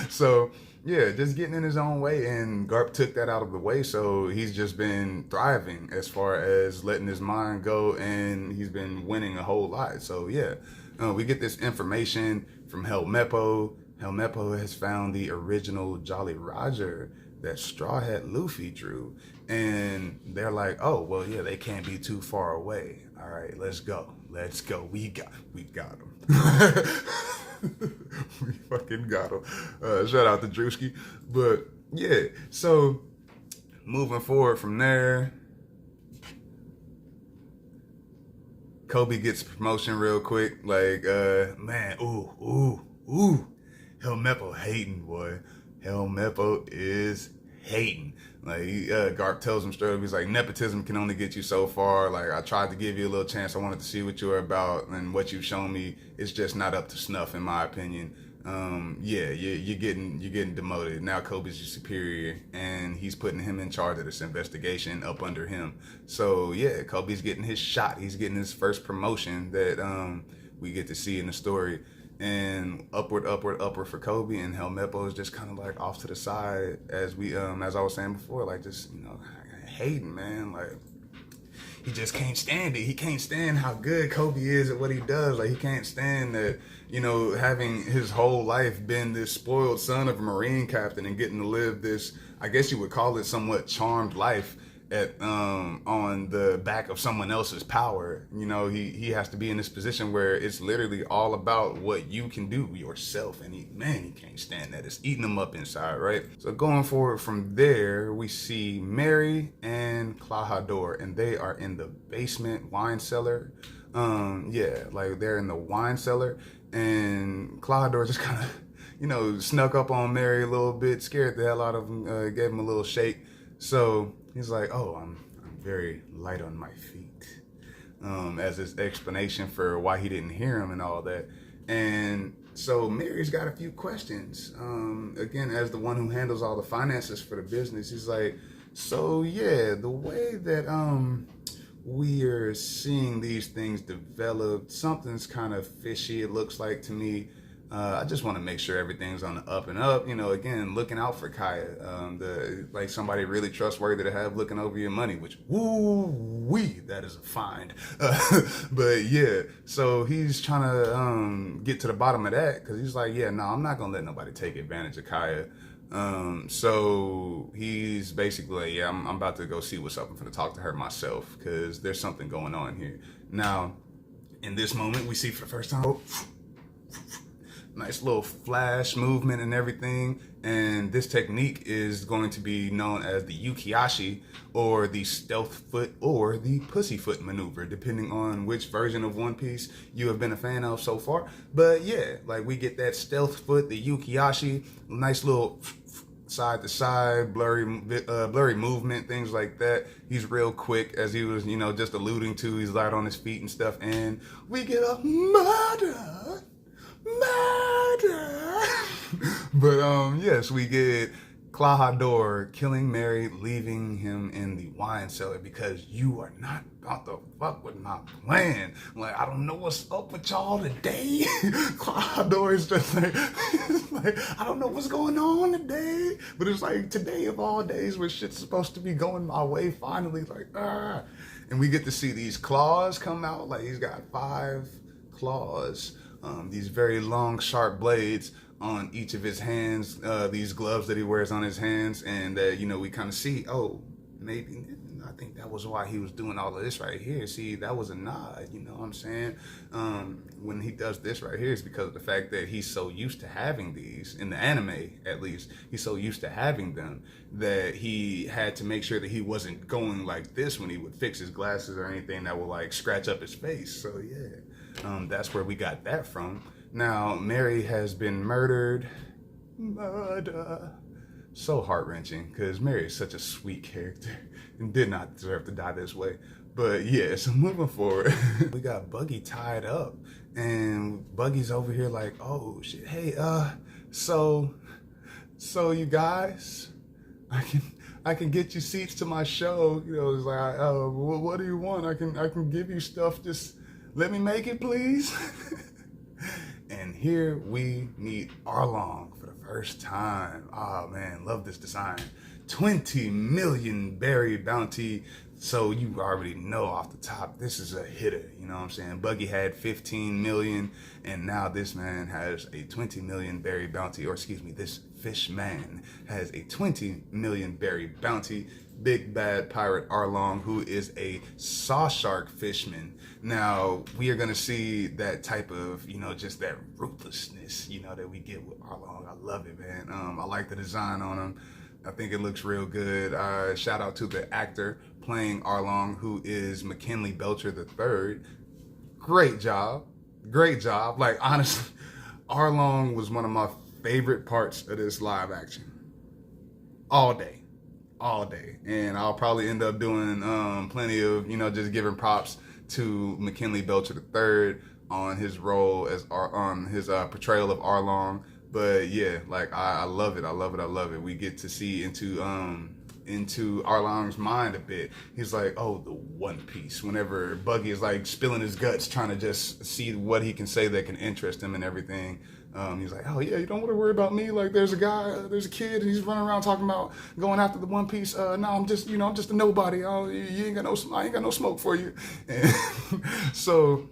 so yeah, just getting in his own way, and Garp took that out of the way, so he's just been thriving as far as letting his mind go, and he's been winning a whole lot. So yeah, we get this information from Helmeppo. Helmeppo has found the original Jolly Roger that Straw Hat Luffy drew, and they're like, "Oh, well, yeah, they can't be too far away. All right, let's go. We got him." We fucking got him. Shout out to Drewski. But yeah, so moving forward from there, Kobe gets promotion real quick. Like, man, ooh. Helmeppo hating, boy. Helmeppo is hating. Like, Garp tells him straight up, he's like, "Nepotism can only get you so far. Like, I tried to give you a little chance. I wanted to see what you were about, and what you've shown me is just not up to snuff, in my opinion. Yeah, you're getting demoted. Now Kobe's your superior, and he's putting him in charge of this investigation up under him. So yeah, Kobe's getting his shot. He's getting his first promotion that we get to see in the story. And upward for Kobe, and Helmeppo is just kind of like off to the side, as I was saying before, like just hating, man. Like he just can't stand it. He can't stand how good Kobe is at what he does. Like he can't stand that, having his whole life been this spoiled son of a Marine captain and getting to live this, I guess you would call it, somewhat charmed life on the back of someone else's power. He has to be in this position where it's literally all about what you can do yourself, and he can't stand that. It's eating him up inside, right? So going forward from there, we see Mary and Clawhador, and they are in the basement wine cellar. Like they're in the wine cellar, and Clawhador just kind of snuck up on Mary a little bit, scared the hell out of him, gave him a little shake. So he's like, "Oh, I'm very light on my feet," as his explanation for why he didn't hear him and all that. And so Mary's got a few questions. Again, as the one who handles all the finances for the business, he's like, "So yeah, the way that we are seeing these things develop, something's kind of fishy, it looks like to me. I just want to make sure everything's on the up and up. Again, looking out for Kaya, like somebody really trustworthy to have looking over your money, which woo-wee, that is a find." But yeah, so he's trying to get to the bottom of that, because he's like, "Yeah, no, I'm not gonna let nobody take advantage of Kaya." So he he's basically like, yeah, I'm about to go see what's up. I'm going to talk to her myself because there's something going on here. Now, in this moment, we see for the first time, nice little flash movement and everything. And this technique is going to be known as the Yukiashi, or the stealth foot, or the pussyfoot maneuver, depending on which version of One Piece you have been a fan of so far. But yeah, like we get that stealth foot, the Yukiashi, nice little side to side, blurry movement, things like that. He's real quick, as he was, just alluding to. He's light on his feet and stuff. And we get a murder. But yes, we get Klahadore killing Mary, leaving him in the wine cellar because you are not about to fuck with my plan. Like, I don't know what's up with y'all today. Klahadore is just like, I don't know what's going on today. But it's like today of all days where shit's supposed to be going my way, finally, And we get to see these claws come out. Like, he's got 5 claws. These very long, sharp blades on each of his hands, these gloves that he wears on his hands, and we kind of see, oh, maybe, I think that was why he was doing all of this right here. See, that was a nod, you know what I'm saying? When he does this right here, it's because of the fact that he's so used to having these, in the anime at least, he's so used to having them that he had to make sure that he wasn't going like this when he would fix his glasses or anything that would like scratch up his face. So yeah. That's where we got that from. Now, Mary has been murdered. Murder. So heart-wrenching, because Mary is such a sweet character and did not deserve to die this way. But yeah, so moving forward, we got Buggy tied up, and Buggy's over here like, oh shit, hey, so you guys, I can get you seats to my show. It's like, what do you want? I can give you stuff, just let me make it, please. And here we meet Arlong for the first time. Oh man, love this design. 20 million berry bounty. So you already know off the top, this is a hitter, you know what I'm saying? Buggy had 15 million, and now this man has a 20 million berry bounty, or excuse me, this fish man has a 20 million berry bounty. Big bad pirate Arlong, who is a saw shark fishman. Now, we are going to see that type of, just that ruthlessness, that we get with Arlong. I love it, man. I like the design on him. I think it looks real good. Shout out to the actor playing Arlong, who is McKinley Belcher III. Great job. Great job. Like, honestly, Arlong was one of my favorite parts of this live action. All day. And I'll probably end up doing plenty of, just giving props to McKinley Belcher III on his role on his portrayal of Arlong. But yeah, like I love it. I love it. We get to see into Arlong's mind a bit. He's like, oh, the One Piece. Whenever Buggy is like spilling his guts, trying to just see what he can say that can interest him and everything. He's like, oh yeah, you don't want to worry about me. Like, there's a kid, and he's running around talking about going after the One Piece. No, I'm just a nobody. I ain't got no smoke for you. And so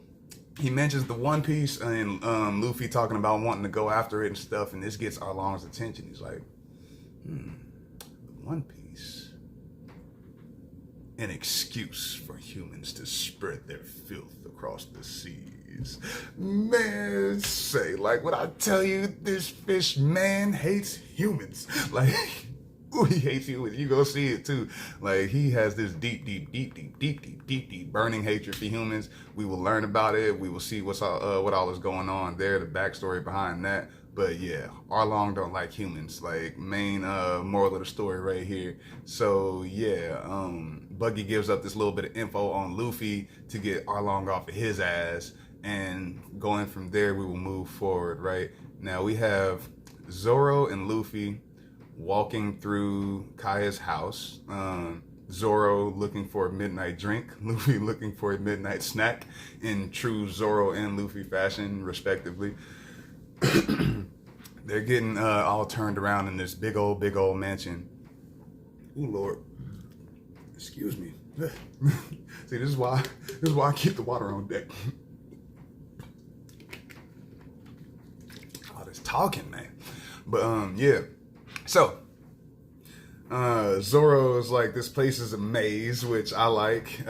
he mentions the One Piece, and Luffy talking about wanting to go after it and stuff, and this gets Arlong's attention. He's like, the One Piece. An excuse for humans to spread their filth across the seas. Man, say, like, when I tell you, this fish man hates humans. Like, ooh, he hates humans. You go see it too. Like, he has this deep burning hatred for humans. We will learn about it. We will see what all is going on there, the backstory behind that. But yeah, Arlong don't like humans. Like, main moral of the story right here. So yeah, Buggy gives up this little bit of info on Luffy to get Arlong off of his ass. And going from there, we will move forward, right? Now we have Zoro and Luffy walking through Kaya's house. Zoro looking for a midnight drink, Luffy looking for a midnight snack in true Zoro and Luffy fashion, respectively. They're getting all turned around in this big old mansion. Ooh, Lord. Excuse me. See, this is why I keep the water on deck. All this talking, man. But yeah. So Zoro's like, this place is a maze, which I like.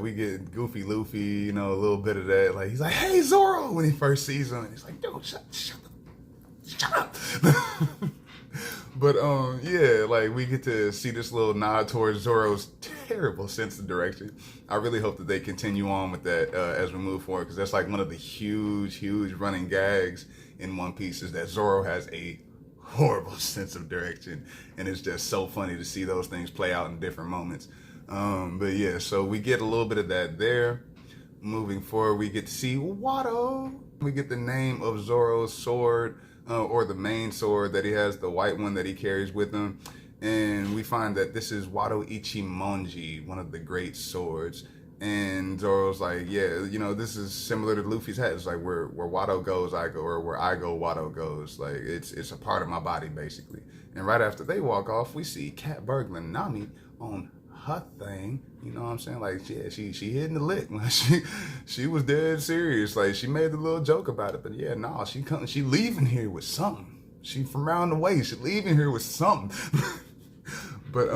We get Goofy Luffy, you know, a little bit of that. Like, he's like, hey, Zoro, when he first sees him. And he's like, dude, shut up. But, yeah, like, we get to see this little nod towards Zoro's terrible sense of direction. I really hope that they continue on with that as we move forward, because that's like one of the huge running gags in One Piece is that Zoro has a horrible sense of direction, and it's just so funny to see those things play out in different moments. But yeah, so we get a little bit of that there. Moving forward, we get to see Watto. We get the name of Zoro's sword, or the main sword that he has, the white one that he carries with him. And we find that this is Watto Ichimonji, one of the great swords. And Zoro's like, yeah, you know, this is similar to Luffy's head. It's like where Watto goes, I go, or where I go, Watto goes. Like it's a part of my body, basically. And right after they walk off, we see Cat burgling Nami on her thing. You know what I'm saying? Like, yeah, she hitting the lick. Like, she was dead serious. Like, she made a little joke about it, but yeah, nah, she leaving here with something. She from around the way. She leaving here with something. But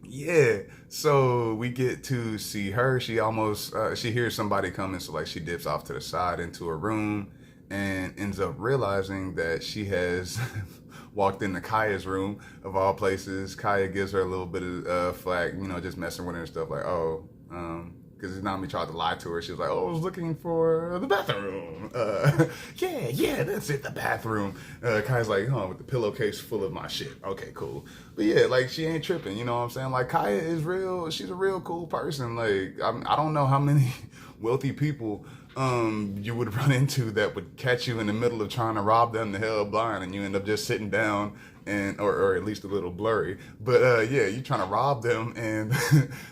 yeah, so we get to see her. She almost she hears somebody coming, so like she dips off to the side into a room and ends up realizing that she has walked into Kaya's room of all places. Kaya gives her a little bit of flack, you know, just messing with her and stuff, like, oh, because Nami tried to lie to her. She was like, oh, I was looking for the bathroom. Yeah, that's it, the bathroom. Kaya's like, huh, with the pillowcase full of my shit. Okay, cool. But yeah, like, she ain't tripping, you know what I'm saying? Like, Kaya is real, she's a real cool person. Like, I don't know how many wealthy people you would run into that would catch you in the middle of trying to rob them the hell blind, and you end up just sitting down and or at least a little blurry. But yeah, you trying to rob them and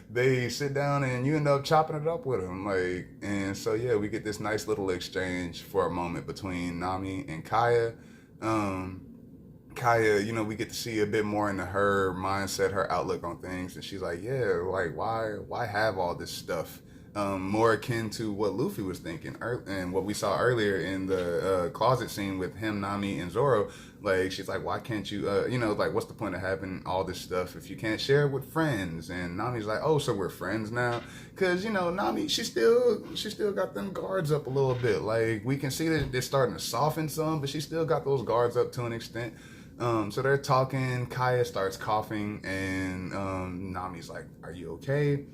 they sit down and you end up chopping it up with them. Like, and so yeah, we get this nice little exchange for a moment between Nami and Kaya. Kaya, you know, we get to see a bit more into her mindset, her outlook on things, and she's like, yeah, like why have all this stuff? More akin to what Luffy was thinking, and what we saw earlier in the closet scene with him, Nami, and Zoro. Like, she's like, why can't you, you know, like, what's the point of having all this stuff if you can't share it with friends? And Nami's like, oh, so we're friends now? Because, you know, Nami, she still got them guards up a little bit. Like, we can see that they're starting to soften some, but she still got those guards up to an extent. So they're talking, Kaya starts coughing, and Nami's like, are you okay?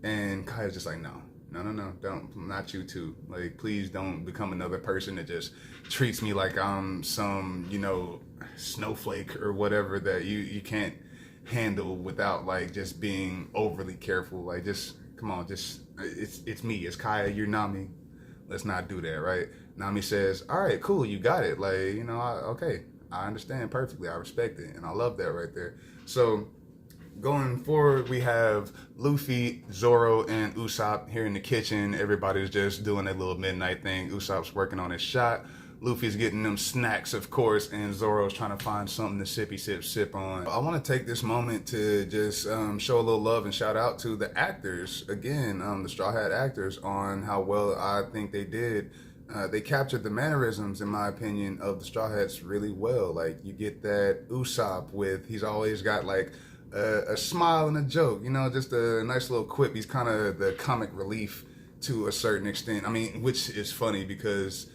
And Kaya's just like, no, don't, not you too. Like, please don't become another person that just treats me like I'm some, you know, snowflake or whatever that you can't handle without, like, just being overly careful. Like, just, come on, just, it's me, it's Kaya, you're Nami. Let's not do that, right? Nami says, all right, cool, you got it. Like, you know, okay, I understand perfectly. I respect it. And I love that right there. So, going forward, we have Luffy, Zoro, and Usopp here in the kitchen. Everybody's just doing their little midnight thing. Usopp's working on his shot. Luffy's getting them snacks, of course, and Zoro's trying to find something to sip on. I want to take this moment to just show a little love and shout out to the actors, again, the Straw Hat actors, on how well I think they did. They captured the mannerisms, in my opinion, of the Straw Hats really well. Like, you get that Usopp with, he's always got like a smile and a joke, you know, just a nice little quip. He's kind of the comic relief to a certain extent. I mean, which is funny because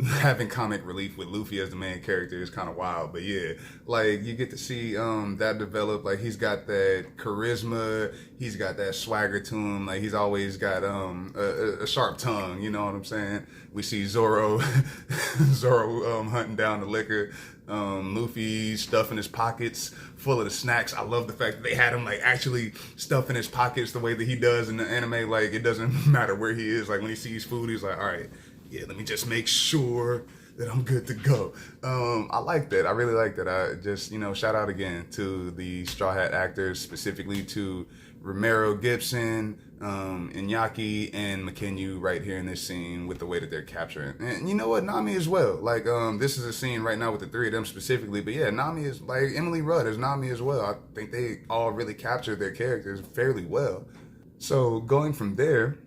having comic relief with Luffy as the main character is kind of wild. But yeah, like, you get to see that develop. Like, he's got that charisma, he's got that swagger to him. Like, he's always got a sharp tongue, you know what I'm saying? We see Zoro hunting down the liquor, Luffy stuffing his pockets full of the snacks. I love the fact that they had him, like, actually stuffing his pockets the way that he does in the anime. Like, it doesn't matter where he is. Like, when he sees food, he's like, all right, yeah, let me just make sure that I'm good to go. I like that. I really like that. I just, you know, shout out again to the Straw Hat actors, specifically to Romero Gibson, Iñaki, and McKenyu right here in this scene with the way that they're capturing. And you know what? Nami as well. Like, this is a scene right now with the three of them specifically, but yeah, Nami is, like, Emily Rudd is Nami as well. I think they all really captured their characters fairly well. So going from there,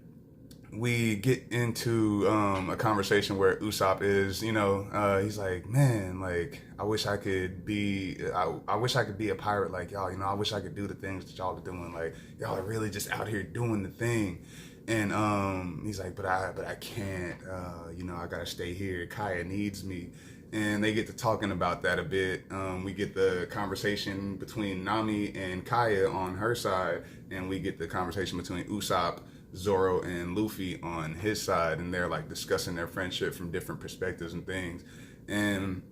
we get into a conversation where Usopp is, he's like, man, like I wish I could be, I wish I could be a pirate like y'all. I wish I could do the things that y'all are doing. Like y'all are really just out here doing the thing. And he's like, but I can't. I gotta stay here. Kaya needs me. And they get to talking about that a bit. We get the conversation between Nami and Kaya on her side, and we get the conversation between Usopp, Zoro, and Luffy on his side, and they're like discussing their friendship from different perspectives and things. And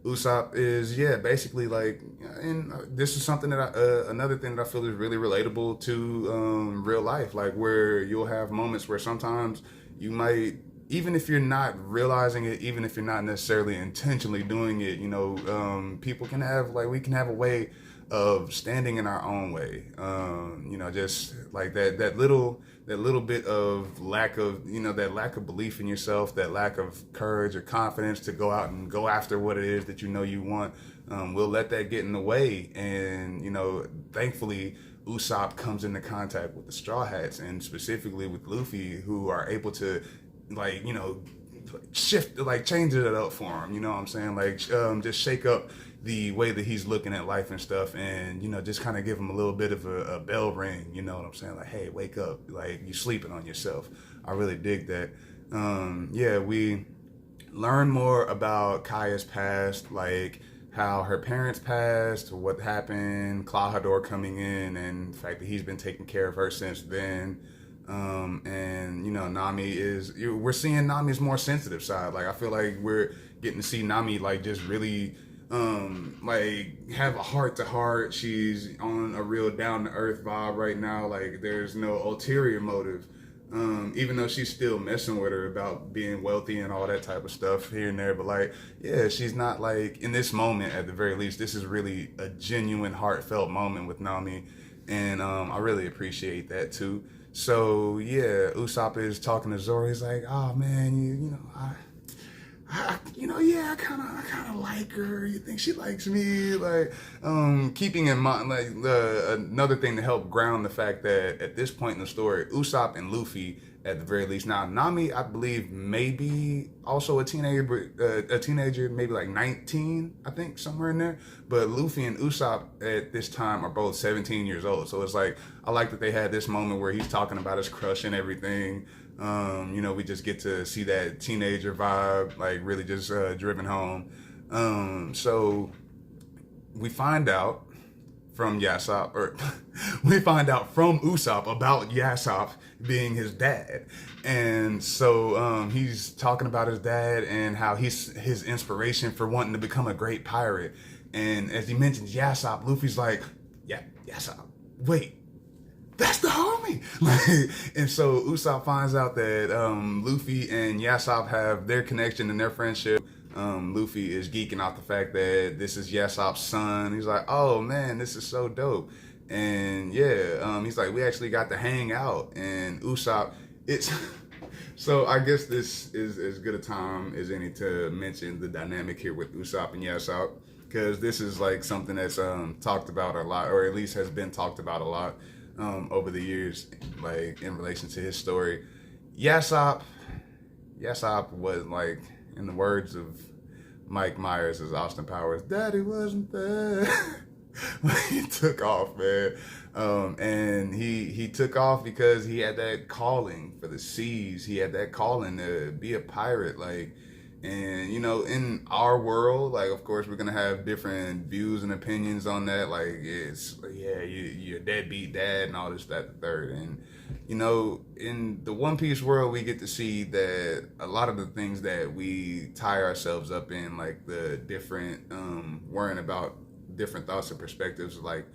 Usopp is basically like, and this is something that another thing that I feel is really relatable to real life, like where you'll have moments where sometimes you might, even if you're not realizing it, even if you're not necessarily intentionally doing it, people can have, like, we can have a way of standing in our own way. Just like that little bit of lack of, that lack of belief in yourself, that lack of courage or confidence to go out and go after what it is that you want. We'll let that get in the way. And, thankfully, Usopp comes into contact with the Straw Hats, and specifically with Luffy, who are able to, like, shift, like change it up for him, you know what I'm saying? Like, just shake up the way that he's looking at life and stuff, and, just kind of give him a little bit of a bell ring, you know what I'm saying? Like, hey, wake up, like, you sleeping on yourself. I really dig that. We learn more about Kaya's past, like how her parents passed, what happened, Klahadore coming in, and the fact that he's been taking care of her since then. Nami we're seeing Nami's more sensitive side. Like, I feel like we're getting to see Nami, like, just really, like, have a heart to heart. She's on a real down to earth vibe right now. Like, there's no ulterior motive. Even though she's still messing with her about being wealthy and all that type of stuff here and there. But, like, yeah, she's not, like, in this moment, at the very least, this is really a genuine, heartfelt moment with Nami. And I really appreciate that, too. So, yeah, Usopp is talking to Zoro. He's like, oh, man, I kind of like her. You think she likes me? Like, keeping in mind, like, another thing to help ground the fact that at this point in the story, Usopp and Luffy, at the very least, now Nami, I believe, maybe also a teenager, maybe like 19, I think, somewhere in there. But Luffy and Usopp at this time are both 17 years old. So it's like, I like that they had this moment where he's talking about his crush and everything. We just get to see that teenager vibe, like, really just driven home. So we find out from Yasopp, or we find out from Usopp about Yasopp being his dad. And so he's talking about his dad and how he's his inspiration for wanting to become a great pirate. And as he mentions Yasopp, Luffy's like, yeah, Yasopp, wait, that's the homie. And so Usopp finds out that Luffy and Yasopp have their connection and their friendship. Luffy is geeking out the fact that this is Yasopp's son. He's like, oh man, this is so dope. And he's like, we actually got to hang out. And Usopp, it's so I guess this is as good a time as any to mention the dynamic here with Usopp and Yasopp, because this is like something that's talked about a lot, or at least has been talked about a lot over the years, like in relation to his story. Yasopp was, like, in the words of Mike Myers as Austin Powers, Daddy wasn't there. He took off, man. And he took off because he had that calling for the seas. He had that calling to be a pirate, like. And, in our world, like, of course, we're going to have different views and opinions on that. Like, it's, yeah, you're a deadbeat dad and all this, that, the third. And, in the One Piece world, we get to see that a lot of the things that we tie ourselves up in, like the different, worrying about different thoughts and perspectives, like,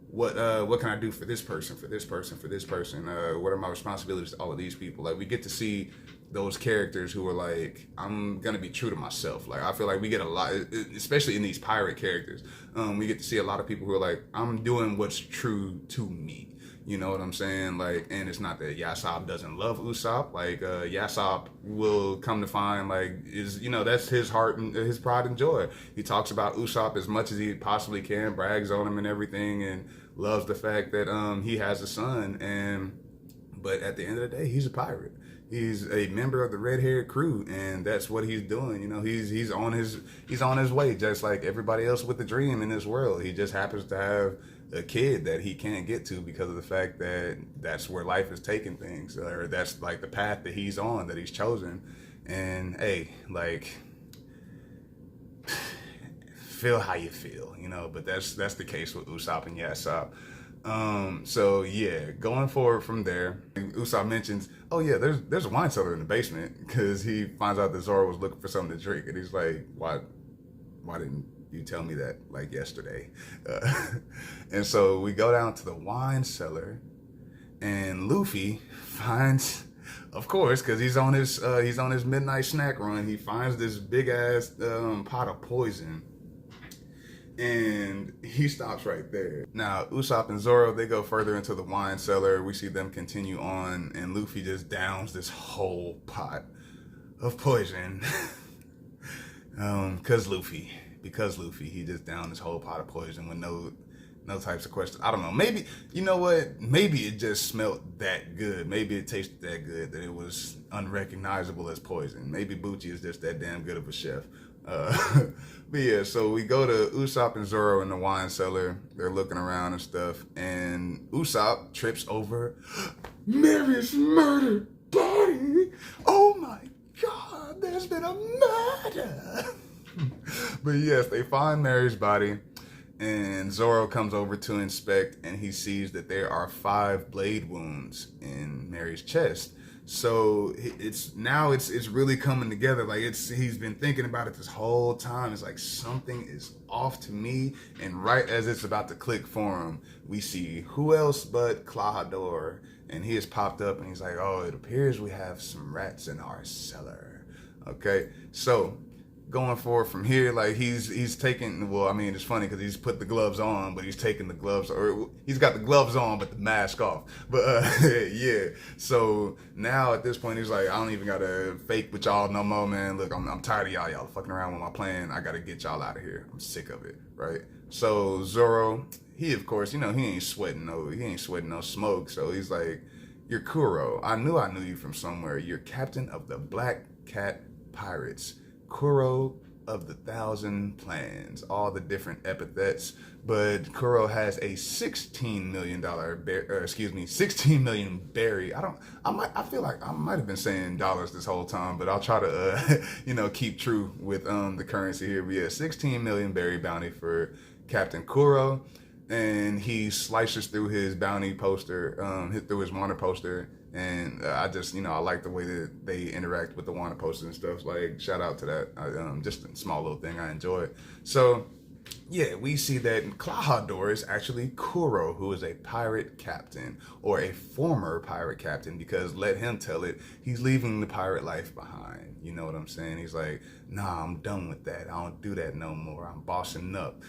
what can I do for this person, for this person, for this person? What are my responsibilities to all of these people? Like, we get to see those characters who are like, I'm gonna be true to myself. Like, I feel like we get a lot, especially in these pirate characters, we get to see a lot of people who are like, I'm doing what's true to me. You know what I'm saying? Like, and it's not that Yasopp doesn't love Usopp. Like, Yasopp will come to find, like, that's his heart and his pride and joy. He talks about Usopp as much as he possibly can, brags on him and everything, and loves the fact that he has a son. But at the end of the day, he's a pirate. he's a member of the red haired crew, and that's what he's doing. You know, he's on his way, just like everybody else with the dream in this world. He just happens to have a kid that he can't get to because of the fact that that's where life is taking things, or that's like the path that he's on, that he's chosen. And hey, like, feel how you feel, you know. But that's the case with Usopp and Yasopp. So yeah, going forward from there, Usopp mentions, oh yeah, there's a wine cellar in the basement, because he finds out that Zoro was looking for something to drink, and he's like, why didn't you tell me that like yesterday? And so we go down to the wine cellar, and Luffy finds, of course, because he's on his midnight snack run, he finds this big ass pot of poison. And he stops right there. Now, Usopp and Zoro, they go further into the wine cellar. We see them continue on, and Luffy just downs this whole pot of poison. Because Luffy, he just downed this whole pot of poison with no types of questions. I don't know. Maybe, you know what? Maybe it just smelled that good. Maybe it tasted that good that it was unrecognizable as poison. Maybe Bucci is just that damn good of a chef. But yeah, so we go to Usopp and Zoro in the wine cellar. They're looking around and stuff, and Usopp trips over Mary's murdered body. Oh my God, there's been a murder. But yes, they find Mary's body, and Zoro comes over to inspect, and he sees that there are 5 blade wounds in Mary's chest. So it's really coming together. Like, he's been thinking about it this whole time. It's like something is off to me. And right as it's about to click for him, we see who else but Klahadore, and he has popped up, and he's like, oh, it appears we have some rats in our cellar. Okay, so going forward from here, like, he's taking, well, I mean, it's funny because he's put the gloves on, but he's taking the gloves, or he's got the gloves on but the mask off. But yeah, so now at this point he's like, I don't even gotta fake with y'all no more, man. Look, I'm tired of y'all fucking around with my plan. I gotta get y'all out of here. I'm sick of it, right? So Zoro, he, of course, you know, he ain't sweating no smoke. So he's like, you're Kuro. I knew you from somewhere. You're captain of the Black Cat Pirates. Kuro of the 1,000 Plans, all the different epithets, but Kuro has a $16 million berry. I feel like I might have been saying dollars this whole time, but I'll try to, keep true with the currency here. But yeah, 16 million berry bounty for Captain Kuro, and he slices through his bounty poster, through his wanted poster. And I just, I like the way that they interact with the wanted posters and stuff. Like, shout out to that. Just a small little thing I enjoy it. So, yeah, we see that Klahadore is actually Kuro, who is a pirate captain, or a former pirate captain, because let him tell it, he's leaving the pirate life behind. You know what I'm saying? He's like, nah, I'm done with that. I don't do that no more. I'm bossing up.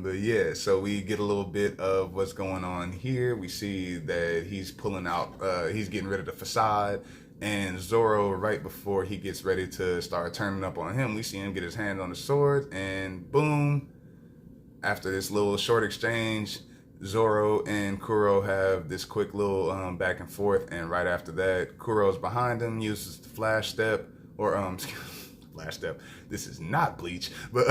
But yeah, so we get a little bit of what's going on here. We see that he's pulling out, he's getting rid of the facade, and Zoro, right before he gets ready to start turning up on him, we see him get his hand on the sword, and boom, after this little short exchange, Zoro and Kuro have this quick little back and forth, and right after that, Kuro's behind him, uses the flash step, or flash step, this is not Bleach, but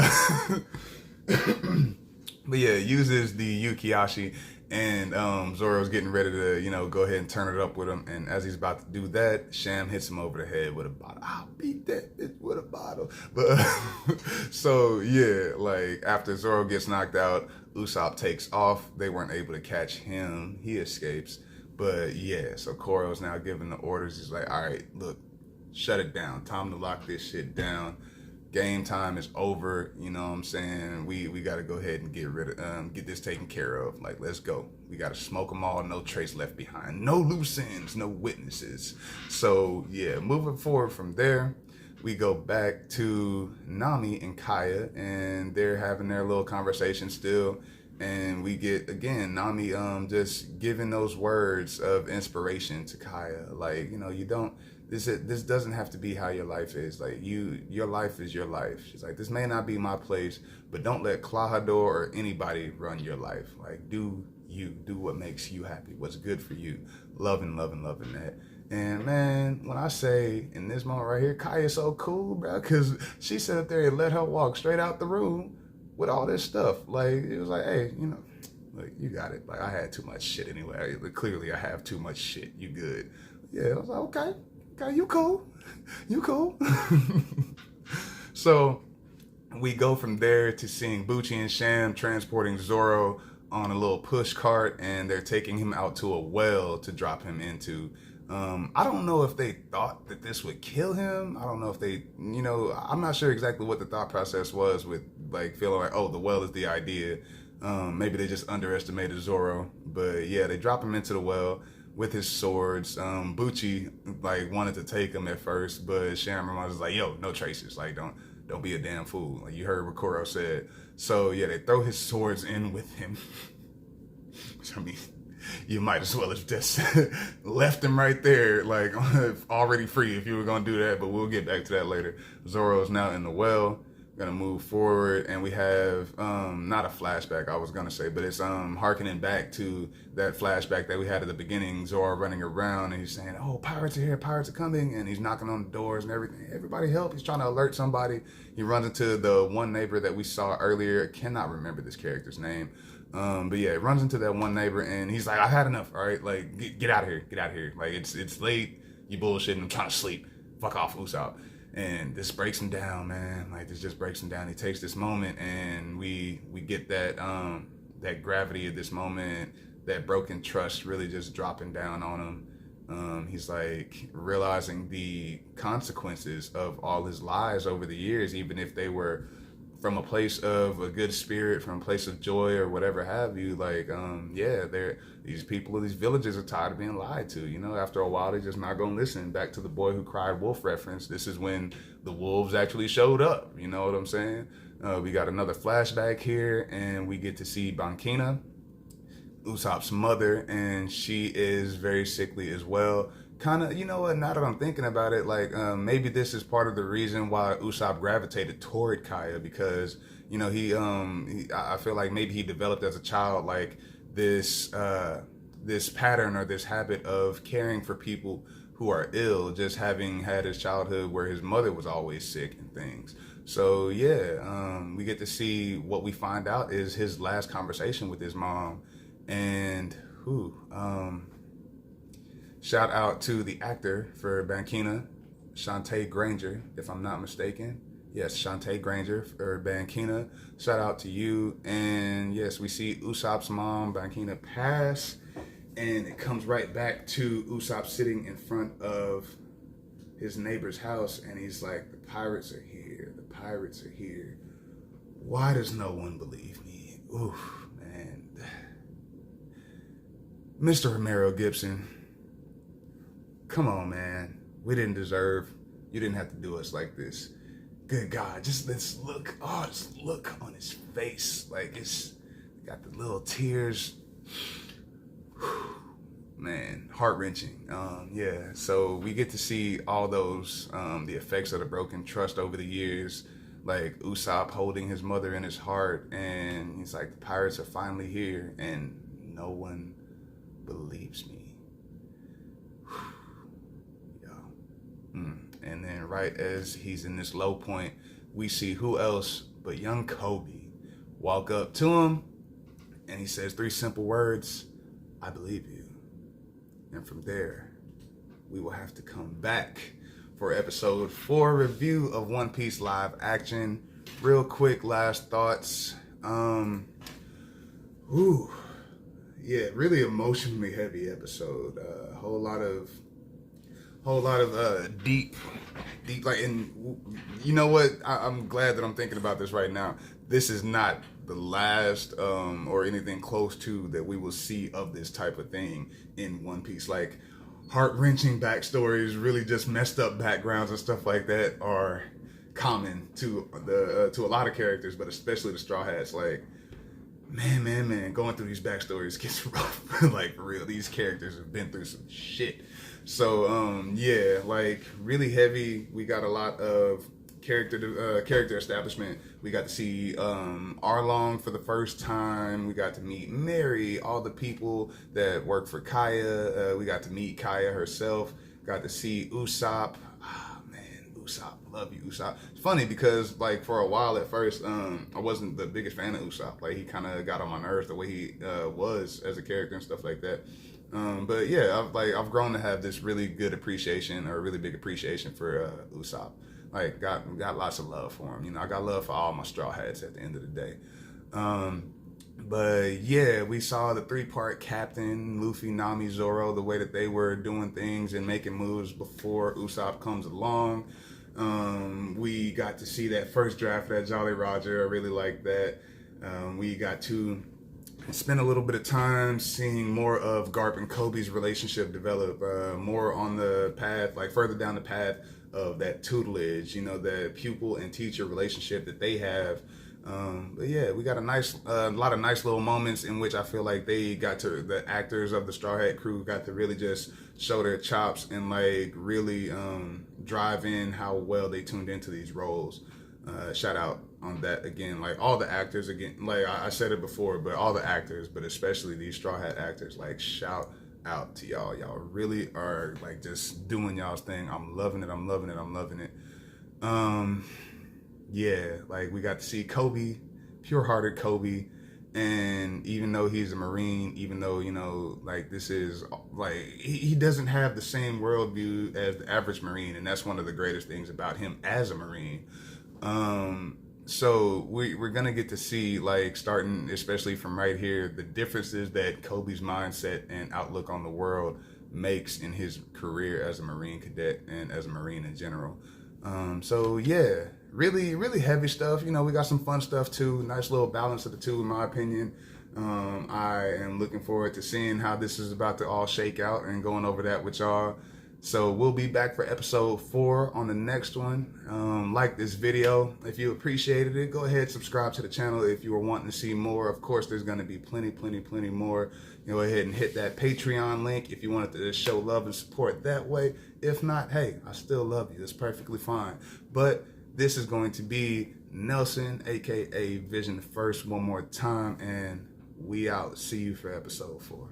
but yeah, uses the Yukiashi, and Zoro's getting ready to, go ahead and turn it up with him. And as he's about to do that, Sham hits him over the head with a bottle. I'll beat that bitch with a bottle. But so yeah, like, after Zoro gets knocked out, Usopp takes off. They weren't able to catch him. He escapes. But yeah, so Kuro's now giving the orders. He's like, all right, look, shut it down. Time to lock this shit down. Game time is over, you know what I'm saying? We got to go ahead and get this taken care of. Like, let's go. We got to smoke them all, no trace left behind. No loose ends, no witnesses. So, yeah, moving forward from there, we go back to Nami and Kaya, and they're having their little conversation still. And we get, again, Nami just giving those words of inspiration to Kaya. Like, you don't... This doesn't have to be how your life is. Like, your life is your life. She's like, this may not be my place, but don't let Klahadore or anybody run your life. Like, do you, do what makes you happy, what's good for you. Loving that. And man, when I say in this moment right here, Kaya's so cool, bro, because she sat up there and let her walk straight out the room with all this stuff. Like, it was like, hey, like, you got it. Like, I had too much shit anyway. Clearly, I have too much shit. You good. Yeah, I was like, okay, you cool. You cool. So we go from there to seeing Bucci and Sham transporting Zoro on a little push cart, and they're taking him out to a well to drop him into. I don't know if they thought that this would kill him. I don't know if they, I'm not sure exactly what the thought process was with like feeling like, oh, the well is the idea. Maybe they just underestimated Zoro, but yeah, they drop him into the well with his swords. Bucci like wanted to take him at first, but Shamrock was like, yo, no traces. Like, don't be a damn fool. Like, you heard what Koro said. So yeah, they throw his swords in with him. I mean, you might as well have just left him right there, like already free if you were gonna do that. But we'll get back to that later. Zoro is now in the well. Gonna move forward, and we have not a flashback I was gonna say, but it's harkening back to that flashback that we had at the beginning. Zoro running around and he's saying, oh, pirates are here, pirates are coming, and he's knocking on the doors and everything. Everybody help. He's trying to alert somebody. He runs into the one neighbor that we saw earlier. I cannot remember this character's name. But yeah, it runs into that one neighbor and he's like, I've had enough, all right? Like, get out of here. Like, it's late, you bullshitting, I'm trying to sleep. Fuck off, Usopp. And this breaks him down, man. Like, this just breaks him down. He takes this moment and we get that that gravity of this moment, that broken trust really just dropping down on him. He's like realizing the consequences of all his lies over the years, even if they were from a place of a good spirit, from a place of joy or whatever have you. Like, these people, these villages are tired of being lied to. After a while, they're just not gonna listen. Back to the boy who cried wolf reference. This is when the wolves actually showed up. You know what I'm saying? We got another flashback here, and we get to see Bankina, Usopp's mother, and she is very sickly as well. Kind of, now that I'm thinking about it, like, maybe this is part of the reason why Usopp gravitated toward Kaya, because, I feel like maybe he developed as a child, like, this pattern or this habit of caring for people who are ill, just having had his childhood where his mother was always sick and things. So, yeah, we get to see what we find out is his last conversation with his mom, and, shout out to the actor for Bankina, Shantae Granger, if I'm not mistaken. Yes, Shantae Granger for Bankina. Shout out to you. And yes, we see Usopp's mom, Bankina, pass. And it comes right back to Usopp sitting in front of his neighbor's house. And he's like, the pirates are here. The pirates are here. Why does no one believe me? Oof, man. Mr. Romero Gibson. Come on, man. We didn't deserve. You didn't have to do us like this. Good God, just this look. Oh, this look on his face. Like, it's got the little tears. Man, heart-wrenching. Yeah, so we get to see all those, the effects of the broken trust over the years. Like, Usopp holding his mother in his heart. And he's like, the pirates are finally here. And no one believes me. And then right as he's in this low point, we see who else but young Kobe walk up to him, and he says 3 simple words, I believe you. And from there, we will have to come back for episode 4 review of One Piece live action. Real quick last thoughts. Really emotionally heavy episode. A whole lot of deep, like, and you know what? I'm glad that I'm thinking about this right now. This is not the last or anything close to that we will see of this type of thing in One Piece. Like, heart-wrenching backstories, really just messed up backgrounds and stuff like that are common to a lot of characters, but especially the Straw Hats. Like, man, going through these backstories gets rough. Like, for real, these characters have been through some shit. So, like, really heavy. We got a lot of character establishment. We got to see Arlong for the first time. We got to meet Mary, all the people that work for Kaya. We got to meet Kaya herself. Got to see Usopp. Ah, man, Usopp, love you, Usopp. It's funny because like for a while at first, I wasn't the biggest fan of Usopp. Like he kind of got on my nerves the way he was as a character and stuff like that. But yeah, I've grown to have this really good appreciation or a really big appreciation for Usopp. Like got lots of love for him. You know, I got love for all my Straw Hats at the end of the day. But yeah, we saw the 3-part Captain, Luffy, Nami, Zoro, the way that they were doing things and making moves before Usopp comes along. We got to see that first draft of that Jolly Roger. I really like that. We got to spend a little bit of time seeing more of Garp and Kobe's relationship develop, more on the path, like further down the path of that tutelage, you know, the pupil and teacher relationship that they have. But yeah, we got a lot of nice little moments in which I feel like the actors of the Straw Hat crew got to really just show their chops and like really drive in how well they tuned into these roles. Shout out on that again, like all the actors again, like I said it before, but all the actors, but especially these Straw Hat actors, like shout out to y'all. Y'all really are like just doing y'all's thing. I'm loving it. I'm loving it. I'm loving it. Yeah, like we got to see Kobe, pure-hearted Kobe, and even though he's a Marine, even though, you know, like this is like he doesn't have the same worldview as the average Marine, and that's one of the greatest things about him as a Marine. So we're gonna get to see, like, starting especially from right here, the differences that Kobe's mindset and outlook on the world makes in his career as a Marine cadet and as a Marine in general. So yeah, really heavy stuff. You know, we got some fun stuff too. Nice little balance of the two, in my opinion. I am looking forward to seeing how this is about to all shake out and going over that with y'all. So we'll be back for episode 4 on the next one. Like this video if you appreciated it. Go ahead, subscribe to the channel if you were wanting to see more. Of course, there's going to be plenty more. Go ahead and hit that Patreon link if you wanted to show love and support that way. If not, hey, I still love you. It's perfectly fine. But this is going to be Nelson, aka Vision the First, one more time, and we out. See you for episode 4.